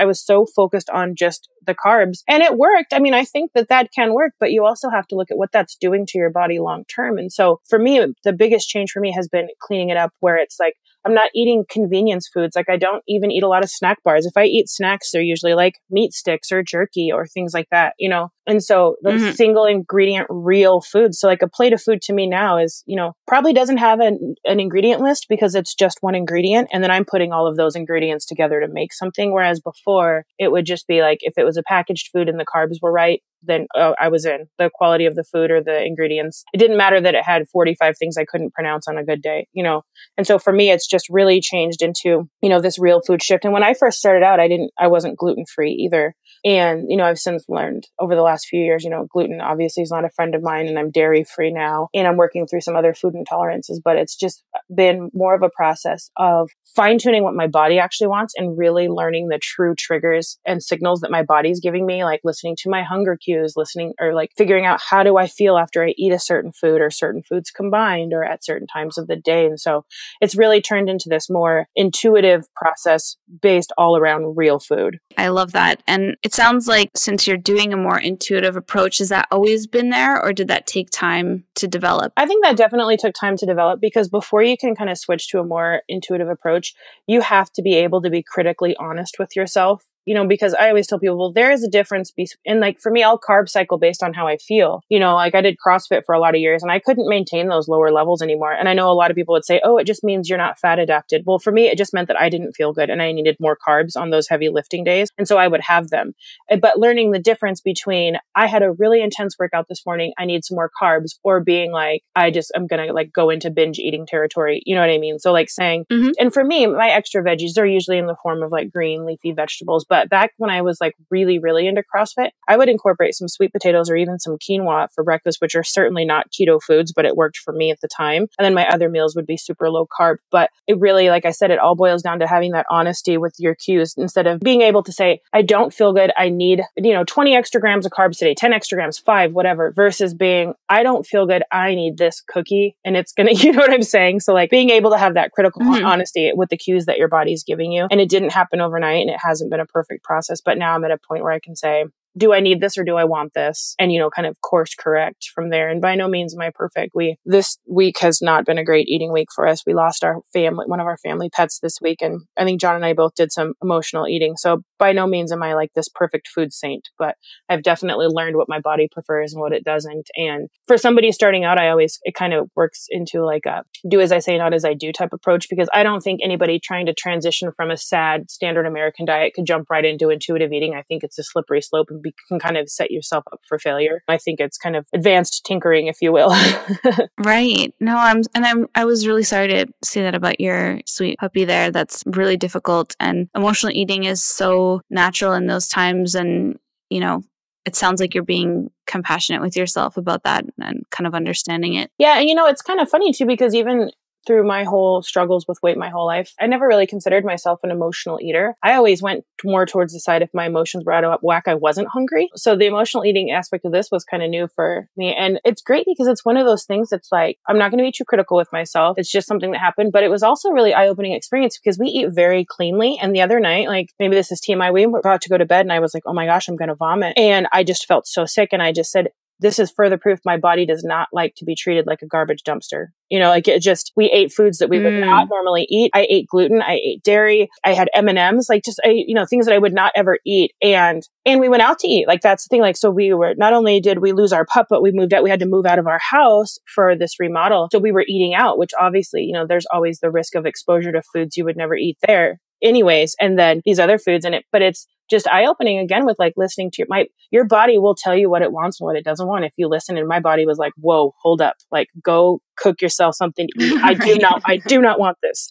was so focused on just the carbs and it worked. I mean, I think that can work, but you also have to look at what that's doing to your body long term. And so for me, the biggest change for me has been cleaning it up where it's like, I'm not eating convenience foods. Like I don't even eat a lot of snack bars. If I eat snacks, they're usually like meat sticks or jerky or things like that, you know? And so the single ingredient real food. So like a plate of food to me now is, you know, probably doesn't have an ingredient list because it's just one ingredient. And then I'm putting all of those ingredients together to make something. Whereas before it would just be like, if it was a packaged food and the carbs were right, then I was in the quality of the food or the ingredients. It didn't matter that it had 45 things I couldn't pronounce on a good day, you know? And so for me, it's just really changed into, you know, this real food shift. And when I first started out, I wasn't gluten-free either. And, you know, I've since learned over the last few years, you know, gluten obviously is not a friend of mine and I'm dairy free now and I'm working through some other food intolerances, but it's just been more of a process of fine tuning what my body actually wants and really learning the true triggers and signals that my body's giving me, like listening to my hunger cues, listening or like figuring out how do I feel after I eat a certain food or certain foods combined or at certain times of the day. And so it's really turned into this more intuitive process based all around real food. I love that. And it sounds like since you're doing a more intuitive approach, has that always been there or did that take time to develop? I think that definitely took time to develop because before you can kind of switch to a more intuitive approach, you have to be able to be critically honest with yourself. You know, because I always tell people, well, there is a difference. And like for me, I'll carb cycle based on how I feel. You know, like I did CrossFit for a lot of years and I couldn't maintain those lower levels anymore. And I know a lot of people would say, oh, it just means you're not fat adapted. Well, for me, it just meant that I didn't feel good and I needed more carbs on those heavy lifting days. And so I would have them. But learning the difference between I had a really intense workout this morning, I need some more carbs, or being like, I'm going to like go into binge eating territory. You know what I mean? So like saying, and for me, my extra veggies are usually in the form of like green leafy vegetables. But back when I was like really, really into CrossFit, I would incorporate some sweet potatoes or even some quinoa for breakfast, which are certainly not keto foods, but it worked for me at the time. And then my other meals would be super low carb. But it really, like I said, it all boils down to having that honesty with your cues instead of being able to say, I don't feel good. I need, 20 extra grams of carbs today, 10 extra grams, 5, whatever, versus being, I don't feel good. I need this cookie and it's going to, you know what I'm saying? So like being able to have that critical honesty with the cues that your body's giving you. And it didn't happen overnight and it hasn't been a perfect process. But now I'm at a point where I can say, do I need this or do I want this? And, kind of course correct from there. And by no means am I perfect. This week has not been a great eating week for us. We lost one of our family pets this week. And I think John and I both did some emotional eating. So by no means am I like this perfect food saint, but I've definitely learned what my body prefers and what it doesn't. And for somebody starting out, it kind of works into like a do as I say, not as I do type approach, because I don't think anybody trying to transition from a sad standard American diet could jump right into intuitive eating. I think it's a slippery slope and can kind of set yourself up for failure. I think it's kind of advanced tinkering, if you will. Right. No, I was really sorry to see that about your sweet puppy there. That's really difficult. And emotional eating is so natural in those times. And, it sounds like you're being compassionate with yourself about that and kind of understanding it. Yeah. And, it's kind of funny too, because even through my whole struggles with weight my whole life, I never really considered myself an emotional eater. I always went more towards the side if my emotions were out of whack, I wasn't hungry. So the emotional eating aspect of this was kind of new for me. And it's great because it's one of those things that's like, I'm not going to be too critical with myself. It's just something that happened. But it was also a really eye-opening experience because we eat very cleanly. And the other night, like maybe this is TMI, we were about to go to bed and I was like, oh my gosh, I'm going to vomit. And I just felt so sick. And I just said, this is further proof my body does not like to be treated like a garbage dumpster. Like it just, we ate foods that we would not normally eat. I ate gluten. I ate dairy. I had M&Ms, like just, things that I would not ever eat. And we went out to eat. Like that's the thing. Like, so we were, not only did we lose our pup, but we moved out, we had to move out of our house for this remodel. So we were eating out, which obviously, there's always the risk of exposure to foods you would never eat there anyways. And then these other foods in it, but it's just eye-opening again with like listening to your body will tell you what it wants and what it doesn't want if you listen. And my body was like, whoa, hold up, like go cook yourself something to eat. I do not want this.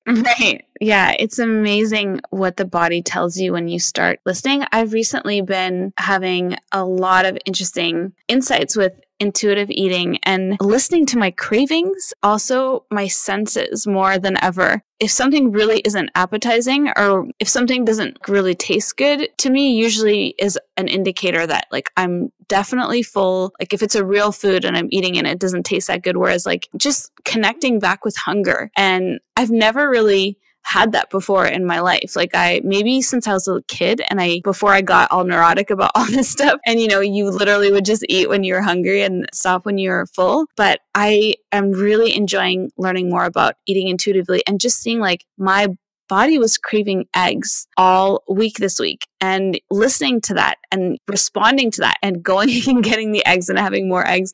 Right. Yeah. It's amazing what the body tells you when you start listening. I've recently been having a lot of interesting insights with intuitive eating and listening to my cravings, also my senses more than ever. If something really isn't appetizing or if something doesn't really taste good to me, usually is an indicator that like I'm definitely full. Like if it's a real food and I'm eating and it doesn't taste that good, whereas like just connecting back with hunger. And I've never really had that before in my life. Like maybe since I was a kid and before I got all neurotic about all this stuff and, you literally would just eat when you were hungry and stop when you were full. But I am really enjoying learning more about eating intuitively and just seeing like my body was craving eggs all week this week and listening to that and responding to that and going and getting the eggs and having more eggs.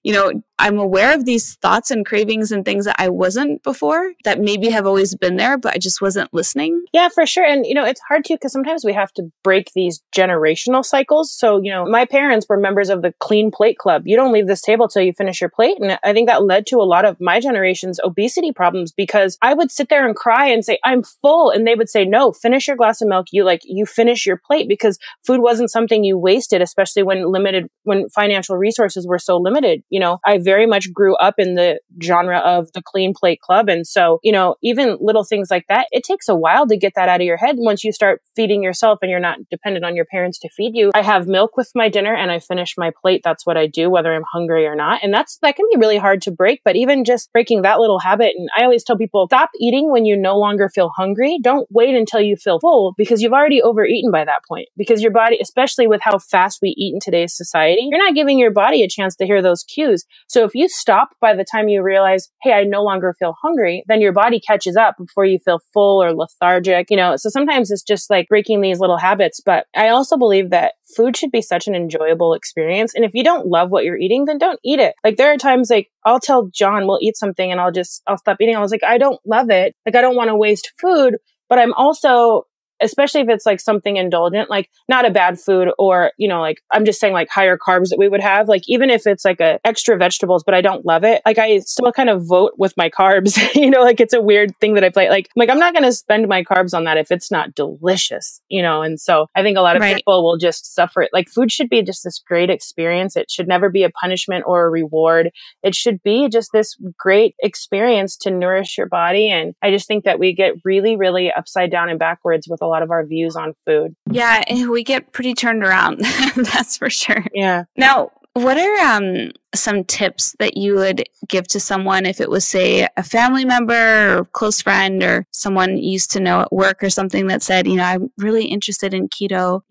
I'm aware of these thoughts and cravings and things that I wasn't before that maybe have always been there, but I just wasn't listening. Yeah, for sure. And, it's hard too, because sometimes we have to break these generational cycles. So, my parents were members of the Clean Plate Club. You don't leave this table till you finish your plate. And I think that led to a lot of my generation's obesity problems because I would sit there and cry and say, I'm full. And they would say, no, finish your glass of milk. You finish your plate because food wasn't something you wasted, especially when financial resources were so limited. I very much grew up in the genre of the Clean Plate Club. And so, even little things like that, it takes a while to get that out of your head. Once you start feeding yourself and you're not dependent on your parents to feed you, I have milk with my dinner and I finish my plate. That's what I do, whether I'm hungry or not. And that can be really hard to break, but even just breaking that little habit. And I always tell people, stop eating when you no longer feel hungry. Don't wait until you feel full because you've already overeaten by that point. Because your body, especially with how fast we eat in today's society, you're not giving your body a chance to hear those cues. So if you stop by the time you realize, hey, I no longer feel hungry, then your body catches up before you feel full or lethargic, So sometimes it's just like breaking these little habits. But I also believe that food should be such an enjoyable experience. And if you don't love what you're eating, then don't eat it. Like there are times like I'll tell John we'll eat something and I'll stop eating. I was like, I don't love it. Like I don't want to waste food, but I'm also, especially if it's like something indulgent, like not a bad food or, like I'm just saying like higher carbs that we would have, like even if it's like a extra vegetables, but I don't love it. Like I still kind of vote with my carbs, like it's a weird thing that I play. Like I'm not going to spend my carbs on that if it's not delicious, and so I think a lot of people will just suffer it. Like food should be just this great experience. It should never be a punishment or a reward. It should be just this great experience to nourish your body. And I just think that we get really, really upside down and backwards with a lot of our views on food. Yeah, we get pretty turned around. That's for sure. Yeah. Now, what are some tips that you would give to someone if it was, say, a family member or close friend or someone you used to know at work or something that said, I'm really interested in keto.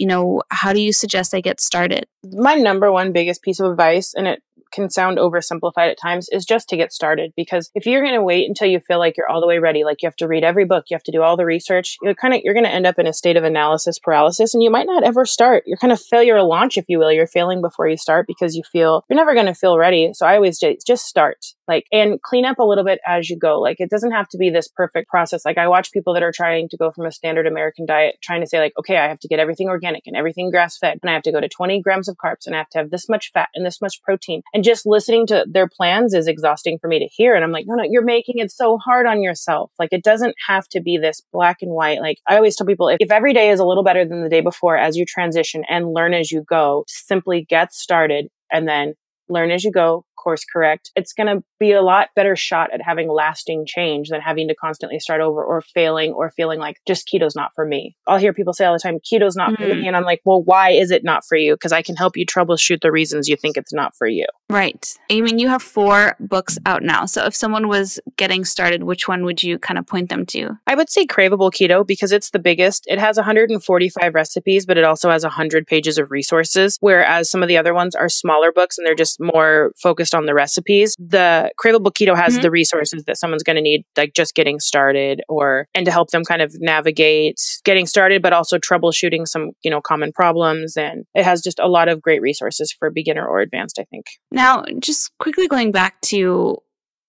How do you suggest I get started? My number one biggest piece of advice, and it can sound oversimplified at times, is just to get started. Because if you're going to wait until you feel like you're all the way ready, like you have to read every book, you have to do all the research, you're going to end up in a state of analysis paralysis and you might not ever start. You're kind of failure launch, if you will. You're failing before you start because you feel you're never going to feel ready. So I always just start. And clean up a little bit as you go. Like, it doesn't have to be this perfect process. Like, I watch people that are trying to go from a standard American diet, trying to say like, okay, I have to get everything organic and everything grass fed, and I have to go to 20 grams of carbs, and I have to have this much fat and this much protein. And just listening to their plans is exhausting for me to hear. And I'm like, no, you're making it so hard on yourself. Like, it doesn't have to be this black and white. Like, I always tell people, if every day is a little better than the day before as you transition and learn as you go, simply get started and then learn as you go, course correct. It's going to be a lot better shot at having lasting change than having to constantly start over or failing or feeling like just keto's not for me. I'll hear people say all the time, keto's not for me. And I'm like, well, why is it not for you? Because I can help you troubleshoot the reasons you think it's not for you. Right. I mean, you have 4 books out now. So if someone was getting started, which one would you kind of point them to? I would say Craveable Keto because it's the biggest. It has 145 recipes, but it also has 100 pages of resources, whereas some of the other ones are smaller books and they're just more focused on the recipes. The Craveable Keto has the resources that someone's going to need, like just getting started and to help them kind of navigate getting started, but also troubleshooting some, common problems. And it has just a lot of great resources for beginner or advanced, I think. Now, just quickly going back to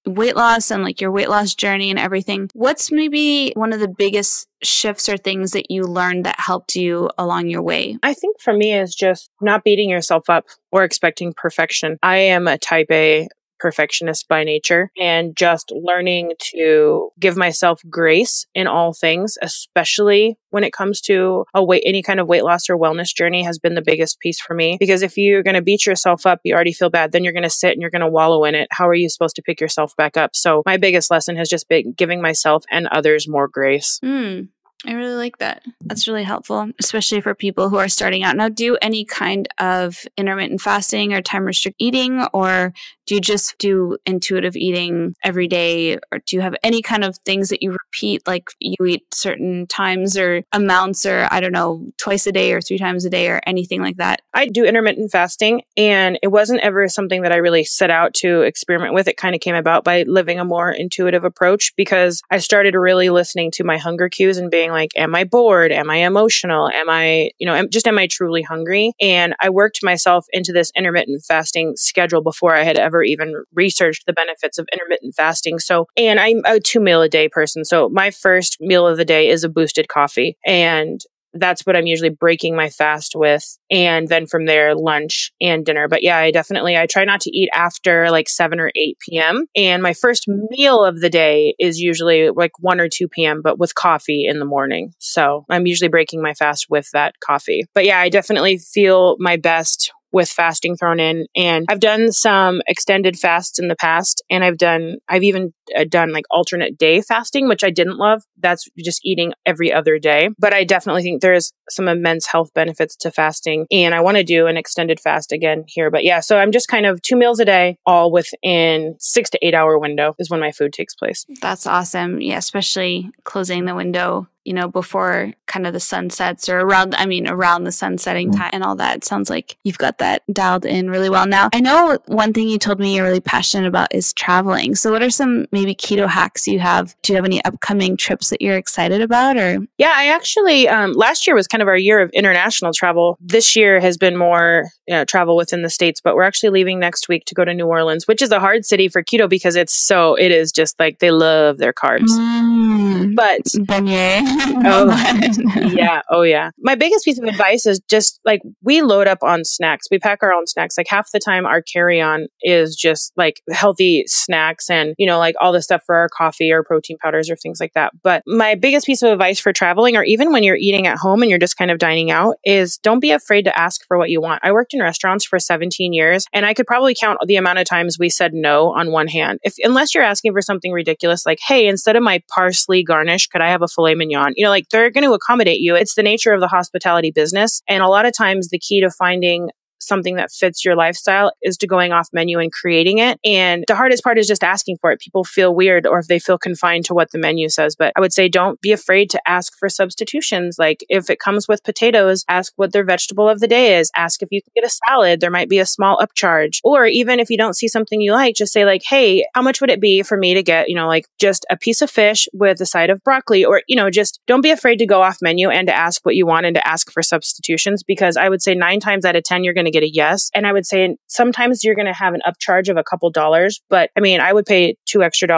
weight loss and like your weight loss journey and everything, what's maybe one of the biggest shifts or things that you learned that helped you along your way? I think for me is just not beating yourself up or expecting perfection. I am a type A perfectionist by nature, and just learning to give myself grace in all things, especially when it comes to any kind of weight loss or wellness journey, has been the biggest piece for me. Because if you're going to beat yourself up, you already feel bad, then you're going to sit and you're going to wallow in it. How are you supposed to pick yourself back up? So my biggest lesson has just been giving myself and others more grace. I really like that. That's really helpful, especially for people who are starting out. Now, do any kind of intermittent fasting or time restricted eating, or do you just do intuitive eating every day? Or do you have any kind of things that you repeat, like you eat certain times or amounts, or I don't know, twice a day or 3 times a day or anything like that? I do intermittent fasting, and it wasn't ever something that I really set out to experiment with. It kind of came about by living a more intuitive approach, because I started really listening to my hunger cues and being like, am I bored? Am I emotional? Am I truly hungry? And I worked myself into this intermittent fasting schedule before I had ever even researched the benefits of intermittent fasting. And I'm a 2-meal a day person. So my first meal of the day is a boosted coffee. And that's what I'm usually breaking my fast with. And then from there, lunch and dinner. But yeah, I try not to eat after like 7 or 8 p.m. And my first meal of the day is usually like 1 or 2 p.m., but with coffee in the morning. So I'm usually breaking my fast with that coffee. But yeah, I definitely feel my best with fasting thrown in. And I've done some extended fasts in the past, and I've even done like alternate day fasting, which I didn't love. That's just eating every other day. But I definitely think there's some immense health benefits to fasting, and I want to do an extended fast again here. But yeah, so I'm just kind of 2 meals a day, all within 6 to 8 hour window is when my food takes place. That's awesome. Yeah, especially closing the window, before kind of the sun sets, or around the sun setting time and all that. It sounds like you've got that dialed in really well. Now, I know one thing you told me you're really passionate about is traveling. So what are some maybe keto hacks you have? Do you have any upcoming trips that you're excited about? Or yeah, I actually, last year was kind of our year of international travel. This year has been more travel within the States, but we're actually leaving next week to go to New Orleans, which is a hard city for keto because it is just like they love their carbs. But beignet. Oh yeah. My biggest piece of advice is just like, we load up on snacks. We pack our own snacks. Like half the time our carry-on is just like healthy snacks and, like all the stuff for our coffee or protein powders or things like that. But my biggest piece of advice for traveling, or even when you're eating at home and you're just kind of dining out, is don't be afraid to ask for what you want. I worked in restaurants for 17 years, and I could probably count the amount of times we said no on one hand. Unless you're asking for something ridiculous, like, hey, instead of my parsley garnish, could I have a filet mignon? Like they're going to accommodate you. It's the nature of the hospitality business. And a lot of times the key to finding something that fits your lifestyle is to going off menu and creating it. And the hardest part is just asking for it. People feel weird, or if they feel confined to what the menu says. But I would say don't be afraid to ask for substitutions. Like if it comes with potatoes, ask what their vegetable of the day is. Ask if you can get a salad. There might be a small upcharge. Or even if you don't see something you like, just say like, hey, how much would it be for me to get, like just a piece of fish with a side of broccoli? Or, just don't be afraid to go off menu and to ask what you want and to ask for substitutions, because I would say 9 times out of 10, you're going to get a yes. And I would say sometimes you're going to have an upcharge of a couple dollars, but I would pay $2 extra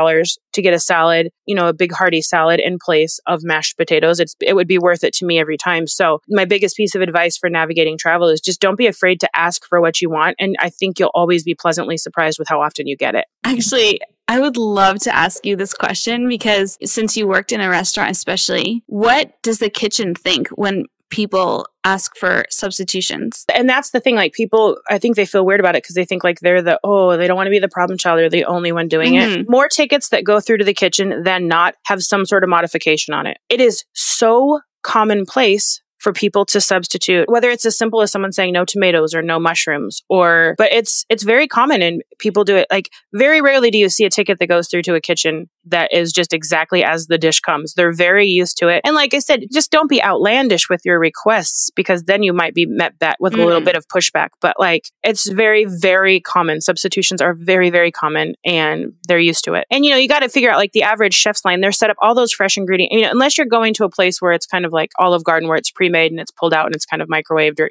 to get a salad, a big hearty salad in place of mashed potatoes. It would be worth it to me every time. So my biggest piece of advice for navigating travel is just don't be afraid to ask for what you want. And I think you'll always be pleasantly surprised with how often you get it. Actually, I would love to ask you this question, because since you worked in a restaurant especially, what does the kitchen think when people ask for substitutions? And that's the thing, like people, I think they feel weird about it because they think like they don't want to be the problem child. They're the only one doing it. More tickets that go through to the kitchen than not have some sort of modification on it. It is so commonplace for people to substitute, whether it's as simple as someone saying no tomatoes or no mushrooms, but it's very common and people do it. Like very rarely do you see a ticket that goes through to a kitchen that is just exactly as the dish comes. They're very used to it. And like I said, just don't be outlandish with your requests because then you might be met back with a little bit of pushback. But like it's very, very common. Substitutions are very, very common and they're used to it. And you got to figure out like the average chef's line, they're set up all those fresh ingredients, unless you're going to a place where it's kind of like Olive Garden where it's pre-made and it's pulled out and it's kind of microwaved or,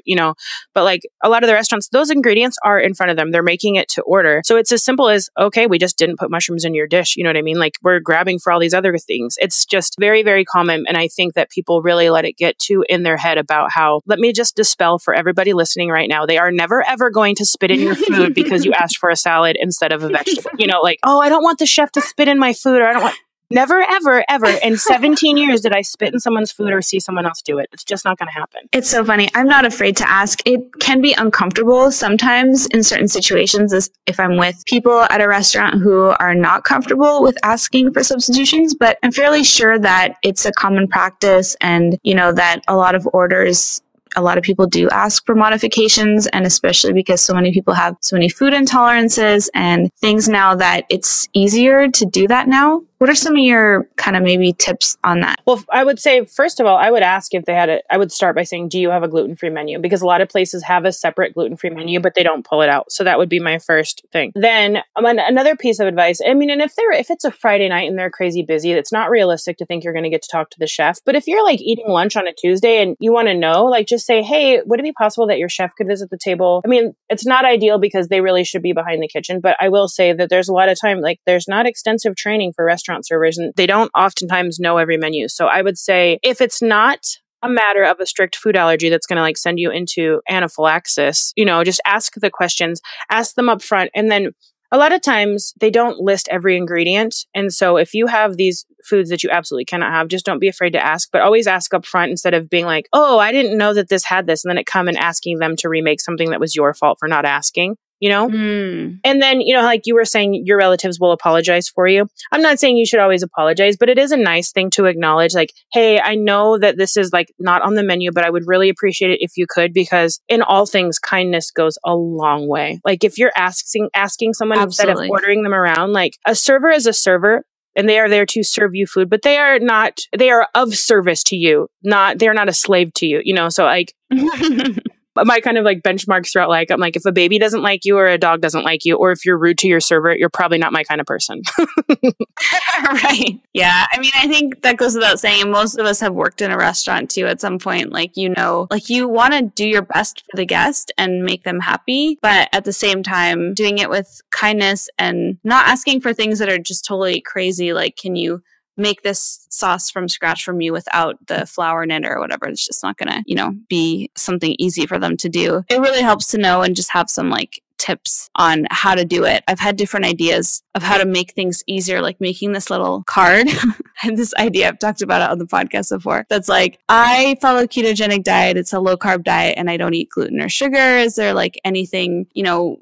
but like a lot of the restaurants, those ingredients are in front of them. They're making it to order. So it's as simple as, okay, we just didn't put mushrooms in your dish. You know what I mean? Like we're grabbing for all these other things. It's just very, very common. And I think that people really let it get too in their head about how, let me just dispel for everybody listening right now. They are never, ever going to spit in your food because you asked for a salad instead of a vegetable. Like, oh, I don't want the chef to spit in my food or I don't want... Never, ever, ever in 17 years did I spit in someone's food or see someone else do it. It's just not going to happen. It's so funny. I'm not afraid to ask. It can be uncomfortable sometimes in certain situations if I'm with people at a restaurant who are not comfortable with asking for substitutions, but I'm fairly sure that it's a common practice and, that a lot of orders, a lot of people do ask for modifications, and especially because so many people have so many food intolerances and things now that it's easier to do that now. What are some of your kind of maybe tips on that? Well, I would say, first of all, I would ask if they had I would start by saying, do you have a gluten-free menu? Because a lot of places have a separate gluten-free menu, but they don't pull it out. So that would be my first thing. Then another piece of advice, and if it's a Friday night and they're crazy busy, it's not realistic to think you're going to get to talk to the chef. But if you're like eating lunch on a Tuesday and you want to know, like just say, hey, would it be possible that your chef could visit the table? It's not ideal because they really should be behind the kitchen. But I will say that there's a lot of time, like there's not extensive training for restaurant servers and they don't oftentimes know every menu. So I would say if it's not a matter of a strict food allergy that's going to like send you into anaphylaxis, just ask the questions, ask them up front. And then a lot of times they don't list every ingredient. And so if you have these foods that you absolutely cannot have, just don't be afraid to ask, but always ask up front instead of being like, oh, I didn't know that this had this. And then it come and asking them to remake something that was your fault for not asking. And then, like you were saying, your relatives will apologize for you. I'm not saying you should always apologize, but it is a nice thing to acknowledge like, hey, I know that this is like not on the menu, but I would really appreciate it if you could, because in all things, kindness goes a long way. Like if you're asking someone instead of ordering them around, like a server is a server. And they are there to serve you food, but they are of service to you. They're not a slave to you, so like my kind of like benchmarks throughout, like, I'm like, if a baby doesn't like you or a dog doesn't like you, or if you're rude to your server, you're probably not my kind of person. Right. Yeah. I think that goes without saying. Most of us have worked in a restaurant too at some point. Like, you want to do your best for the guest and make them happy, but at the same time, doing it with kindness and not asking for things that are just totally crazy. Like, can you make this sauce from scratch for me without the flour in it or whatever? It's just not going to, be something easy for them to do. It really helps to know and just have some like tips on how to do it. I've had different ideas of how to make things easier, like making this little card. I had this idea, I've talked about it on the podcast before, that's like, I follow ketogenic diet, it's a low carb diet, and I don't eat gluten or sugar. Is there like anything,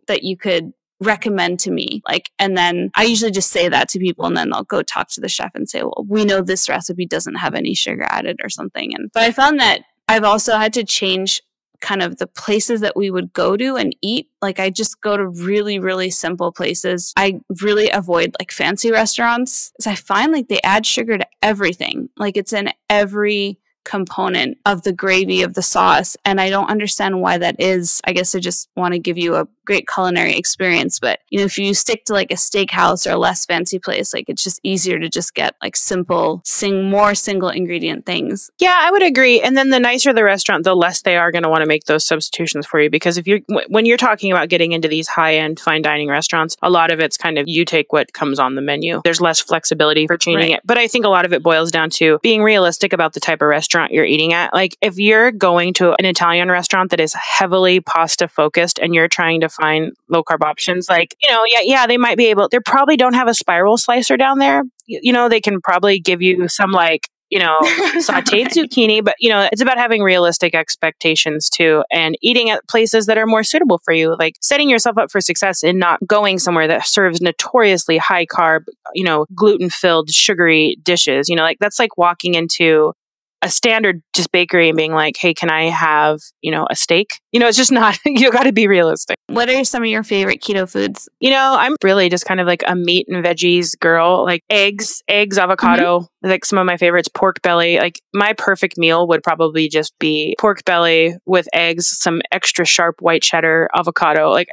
that you could recommend to me? Like, and then I usually just say that to people, and then I'll go talk to the chef and say, well, we know this recipe doesn't have any sugar added or something. But I found that I've also had to change kind of the places that we would go to and eat. Like, I just go to really, really simple places. I really avoid like fancy restaurants because I find like they add sugar to everything. Like, it's in every component of the gravy of the sauce, and I don't understand why that is. I guess I just want to give you a great culinary experience, but if you stick to like a steakhouse or a less fancy place, like it's just easier to just get like simple, more single ingredient things. Yeah, I would agree. And then the nicer the restaurant, the less they are going to want to make those substitutions for you, because when you're talking about getting into these high-end fine dining restaurants, a lot of it's kind of you take what comes on the menu. There's less flexibility for changing it, but I think a lot of it boils down to being realistic about the type of restaurant you're eating at. Like, if you're going to an Italian restaurant that is heavily pasta focused and you're trying to find low carb options, like, they might be able, they probably don't have a spiral slicer down there. They can probably give you some like, sauteed zucchini, but it's about having realistic expectations too, and eating at places that are more suitable for you, like setting yourself up for success and not going somewhere that serves notoriously high carb, gluten filled, sugary dishes. Like, that's like walking into a standard just bakery and being like, hey, can I have, a steak? It's just not, you got to be realistic. What are some of your favorite keto foods? I'm really just kind of like a meat and veggies girl, like eggs, avocado, like some of my favorites, pork belly. Like my perfect meal would probably just be pork belly with eggs, some extra sharp white cheddar, avocado. Like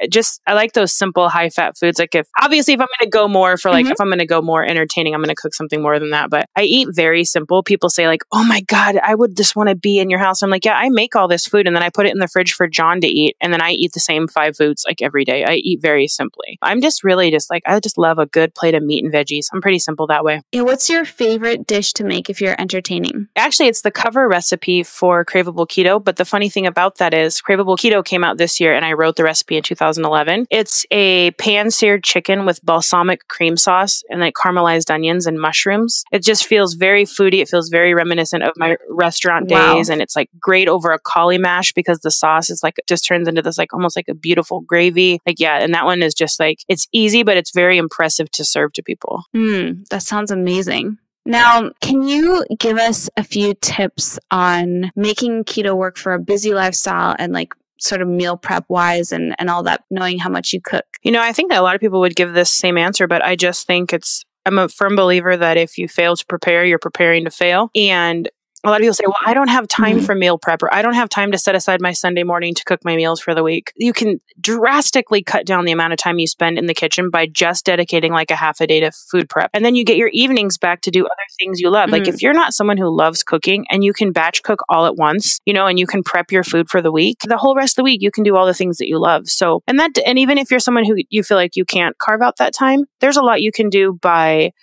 I like those simple high fat foods. Like if I'm going to go more for if I'm going to go more entertaining, I'm going to cook something more than that. But I eat very simple. People say like, oh my God, I would just want to be in your house. I'm like, yeah, I make all this food and then I put it in the fridge for John to eat. And then I eat the same 5 foods like every day. I eat very simply. I'm just really I just love a good plate of meat and veggies. I'm pretty simple that way. Yeah, what's your favorite dish to make if you're entertaining? Actually, it's the cover recipe for Craveable Keto. But the funny thing about that is Craveable Keto came out this year and I wrote the recipe in 2011. It's a pan-seared chicken with balsamic cream sauce and like caramelized onions and mushrooms. It just feels very foodie. It feels very reminiscent of my restaurant days. And it's like great over a cauli mash because the sauce is like, it just turns into this like almost like a beautiful gravy. Like, yeah. And that one is just like, it's easy, but it's very impressive to serve to people. That sounds amazing. Now, can you give us a few tips on making keto work for a busy lifestyle and like sort of meal prep wise and all that, knowing how much you cook? I think that a lot of people would give this same answer, but I just think I'm a firm believer that if you fail to prepare, you're preparing to fail. And a lot of people say, well, I don't have time for meal prep, or I don't have time to set aside my Sunday morning to cook my meals for the week. You can drastically cut down the amount of time you spend in the kitchen by just dedicating like a half a day to food prep. And then you get your evenings back to do other things you love. Like if you're not someone who loves cooking and you can batch cook all at once, and you can prep your food for the week, the whole rest of the week, you can do all the things that you love. So, and even if you're someone who you feel like you can't carve out that time, there's a lot you can do by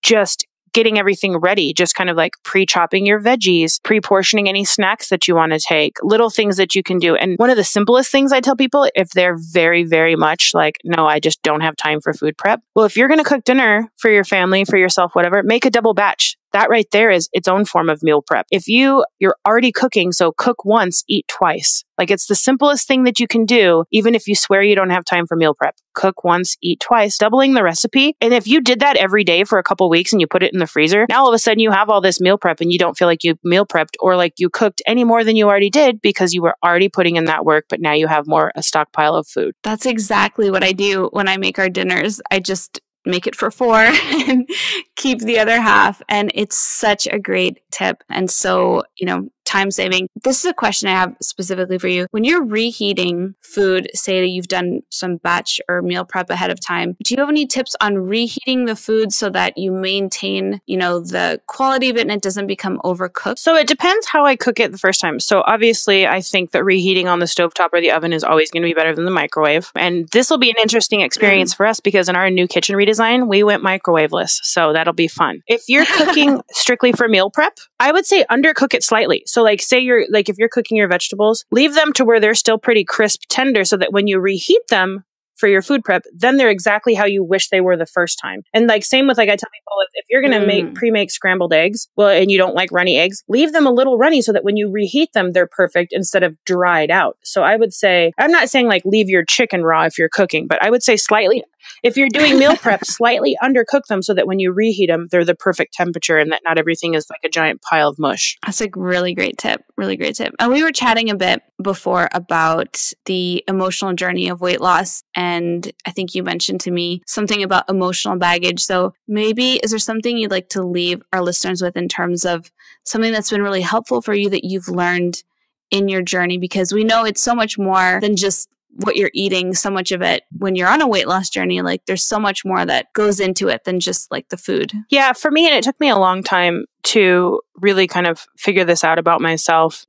just getting everything ready, just kind of like pre-chopping your veggies, pre-portioning any snacks that you want to take, little things that you can do. And one of the simplest things I tell people, if they're very, very much like, no, I just don't have time for food prep. Well, if you're going to cook dinner for your family, for yourself, whatever, make a double batch. That right there is its own form of meal prep. If you're already cooking, so cook once, eat twice. Like it's the simplest thing that you can do, even if you swear you don't have time for meal prep. Cook once, eat twice, doubling the recipe. And if you did that every day for a couple weeks and you put it in the freezer, now all of a sudden you have all this meal prep and you don't feel like you meal prepped or like you cooked any more than you already did because you were already putting in that work, but now you have a stockpile of food. That's exactly what I do when I make our dinners. I just make it for 4 and keep the other half. And it's such a great tip. And so, time saving. This is a question I have specifically for you. When you're reheating food, say that you've done some batch or meal prep ahead of time, do you have any tips on reheating the food so that you maintain, the quality of it and it doesn't become overcooked? So it depends how I cook it the first time. So obviously I think that reheating on the stovetop or the oven is always going to be better than the microwave. And this will be an interesting experience for us because in our new kitchen redesign, we went microwaveless. So that'll be fun. If you're cooking strictly for meal prep, I would say undercook it slightly. So like say if you're cooking your vegetables, leave them to where they're still pretty crisp, tender, so that when you reheat them for your food prep, then they're exactly how you wish they were the first time. And like same with I tell people, if you're going to pre-make scrambled eggs, and you don't like runny eggs, leave them a little runny so that when you reheat them, they're perfect instead of dried out. So I would say, I'm not saying like leave your chicken raw if you're cooking, but I would say slightly, if you're doing meal prep, slightly undercook them so that when you reheat them, they're the perfect temperature and that not everything is like a giant pile of mush. That's a really great tip. Really great tip. And we were chatting a bit before about the emotional journey of weight loss. And I think you mentioned to me something about emotional baggage. So maybe is there something you'd like to leave our listeners with in terms of something that's been really helpful for you that you've learned in your journey? Because we know it's so much more than just what you're eating. So much of it when you're on a weight loss journey, like there's so much more that goes into it than just like the food. Yeah, for me, and it took me a long time to really kind of figure this out about myself.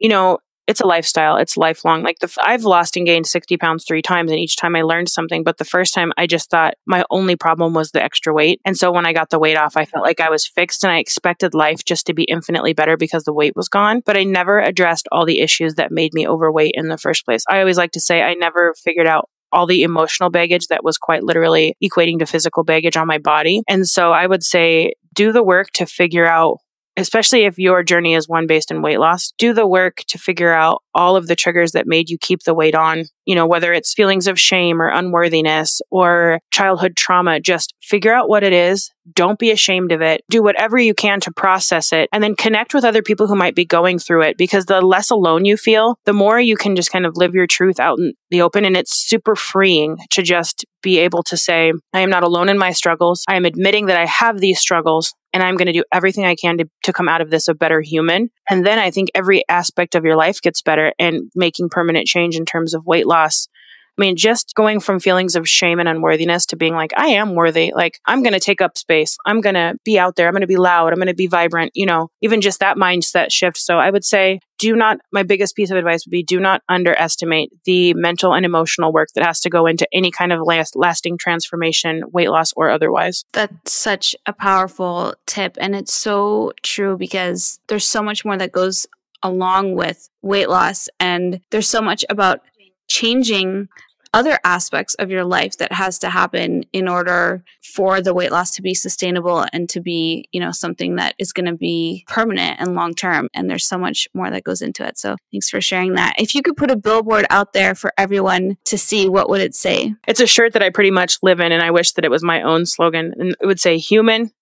It's a lifestyle. It's lifelong. Like I've lost and gained 60 pounds 3 times, and each time I learned something. But the first time I just thought my only problem was the extra weight. And so when I got the weight off, I felt like I was fixed and I expected life just to be infinitely better because the weight was gone. But I never addressed all the issues that made me overweight in the first place. I always like to say I never figured out all the emotional baggage that was quite literally equating to physical baggage on my body. And so I would say do the work to figure out especially if your journey is one based in weight loss, do the work to figure out all of the triggers that made you keep the weight on, whether it's feelings of shame or unworthiness or childhood trauma. Just figure out what it is. Don't be ashamed of it. Do whatever you can to process it, and then connect with other people who might be going through it, because the less alone you feel, the more you can just kind of live your truth out in the open. And it's super freeing to just be able to say, I am not alone in my struggles. I am admitting that I have these struggles, and I'm going to do everything I can to come out of this a better human. And then I think every aspect of your life gets better, and making permanent change in terms of weight loss. I mean, just going from feelings of shame and unworthiness to being like, I am worthy. Like, I'm going to take up space. I'm going to be out there. I'm going to be loud. I'm going to be vibrant, even just that mindset shift. So I would say, my biggest piece of advice would be, do not underestimate the mental and emotional work that has to go into any kind of lasting transformation, weight loss or otherwise. That's such a powerful tip. And it's so true, because there's so much more that goes along with weight loss. And there's so much about changing other aspects of your life that has to happen in order for the weight loss to be sustainable and to be, something that is going to be permanent and long term. And there's so much more that goes into it. So thanks for sharing that. If you could put a billboard out there for everyone to see, what would it say? It's a shirt that I pretty much live in, and I wish that it was my own slogan. And it would say, human,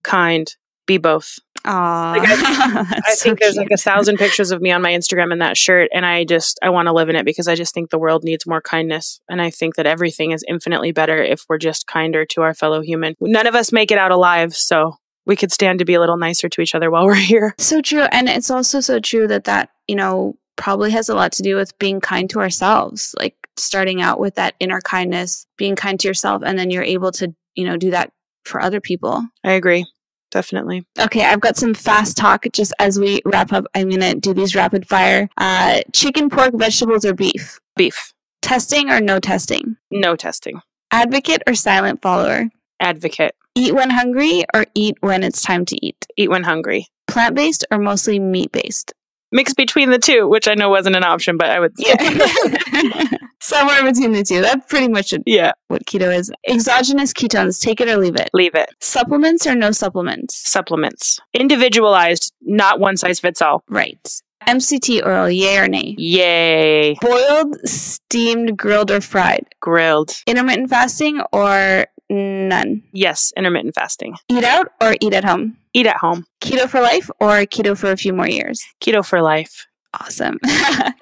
kind, be both. Aww. I think there's like 1,000 pictures of me on my Instagram in that shirt. And I want to live in it, because I just think the world needs more kindness. And I think that everything is infinitely better if we're just kinder to our fellow human. None of us make it out alive, so we could stand to be a little nicer to each other while we're here. So true. And it's also so true that, probably has a lot to do with being kind to ourselves, like starting out with that inner kindness, being kind to yourself, and then you're able to, do that for other people. I agree. Definitely. Okay, I've got some fast talk just as we wrap up. I'm going to do these rapid fire. Chicken, pork, vegetables, or beef? Beef. Testing or no testing? No testing. Advocate or silent follower? Advocate. Eat when hungry or eat when it's time to eat? Eat when hungry. Plant-based or mostly meat-based? Mix between the two, which I know wasn't an option, but I would say. Yeah. Somewhere between the two. That's pretty much what keto is. Exogenous ketones, take it or leave it? Leave it. Supplements or no supplements? Supplements. Individualized, not one size fits all. Right. MCT oil, yay or nay? Yay. Boiled, steamed, grilled, or fried? Grilled. Intermittent fasting or none? Yes, intermittent fasting. Eat out or eat at home? Eat at home. Keto for life or keto for a few more years? Keto for life. Awesome.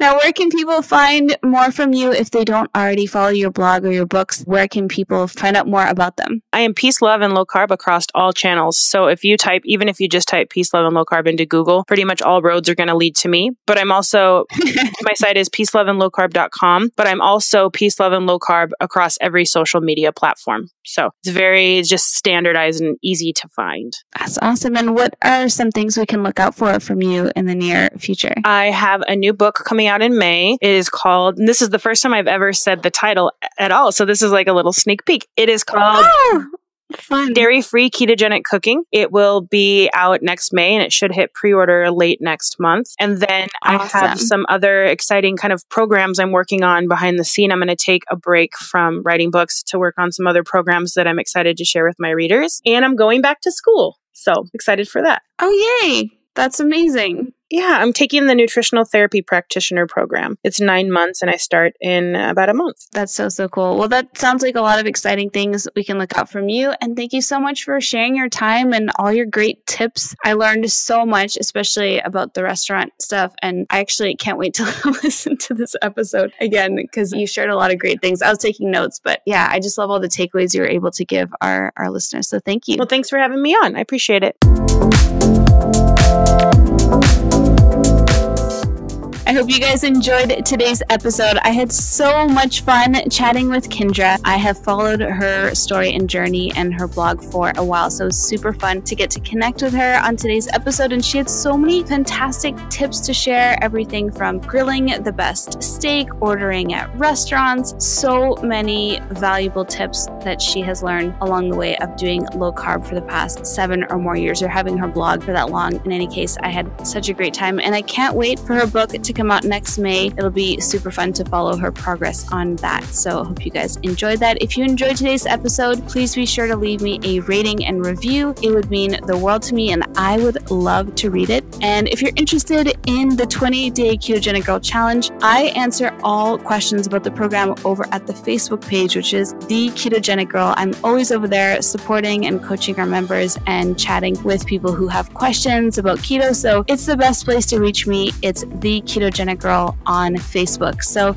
Now, where can people find more from you if they don't already follow your blog or your books? Where can people find out more about them? I am Peace, Love, and Low Carb across all channels. So even if you just type Peace, Love, and Low Carb into Google, pretty much all roads are going to lead to me. But I'm also, my site is PeaceLoveAndLowCarb.com, but I'm also Peace, Love, and Low Carb across every social media platform. So it's just standardized and easy to find. That's awesome. And what are some things we can look out for from you in the near future? I have a new book coming out in May. It is called, and this is the first time I've ever said the title at all, so this is like a little sneak peek. It is called Dairy-Free Ketogenic Cooking. It will be out next May, and it should hit pre-order late next month. And then I have some other exciting kind of programs I'm working on behind the scene. I'm going to take a break from writing books to work on some other programs that I'm excited to share with my readers. And I'm going back to school. So excited for that. Oh, yay. That's amazing. Yeah, I'm taking the nutritional therapy practitioner program. It's 9 months, and I start in about a month. That's so cool. Well, that sounds like a lot of exciting things we can look out from you. And thank you so much for sharing your time and all your great tips. I learned so much, especially about the restaurant stuff. And I actually can't wait to listen to this episode again, because you shared a lot of great things. I was taking notes, but yeah, I just love all the takeaways you were able to give our listeners. So thank you. Well, thanks for having me on. I appreciate it. I hope you guys enjoyed today's episode. I had so much fun chatting with Kyndra. I have followed her story and journey and her blog for a while, so it was super fun to get to connect with her on today's episode. And she had so many fantastic tips to share, everything from grilling the best steak, ordering at restaurants, so many valuable tips that she has learned along the way of doing low carb for the past 7 or more years, or having her blog for that long. In any case, I had such a great time, and I can't wait for her book to come out next May. It'll be super fun to follow her progress on that. So I hope you guys enjoyed that. If you enjoyed today's episode, please be sure to leave me a rating and review. It would mean the world to me and I would love to read it. And if you're interested in the 28-day Ketogenic Girl Challenge, I answer all questions about the program over at the Facebook page, which is The Ketogenic Girl. I'm always over there supporting and coaching our members and chatting with people who have questions about keto. So it's the best place to reach me. It's The Ketogenic Girl on Facebook. So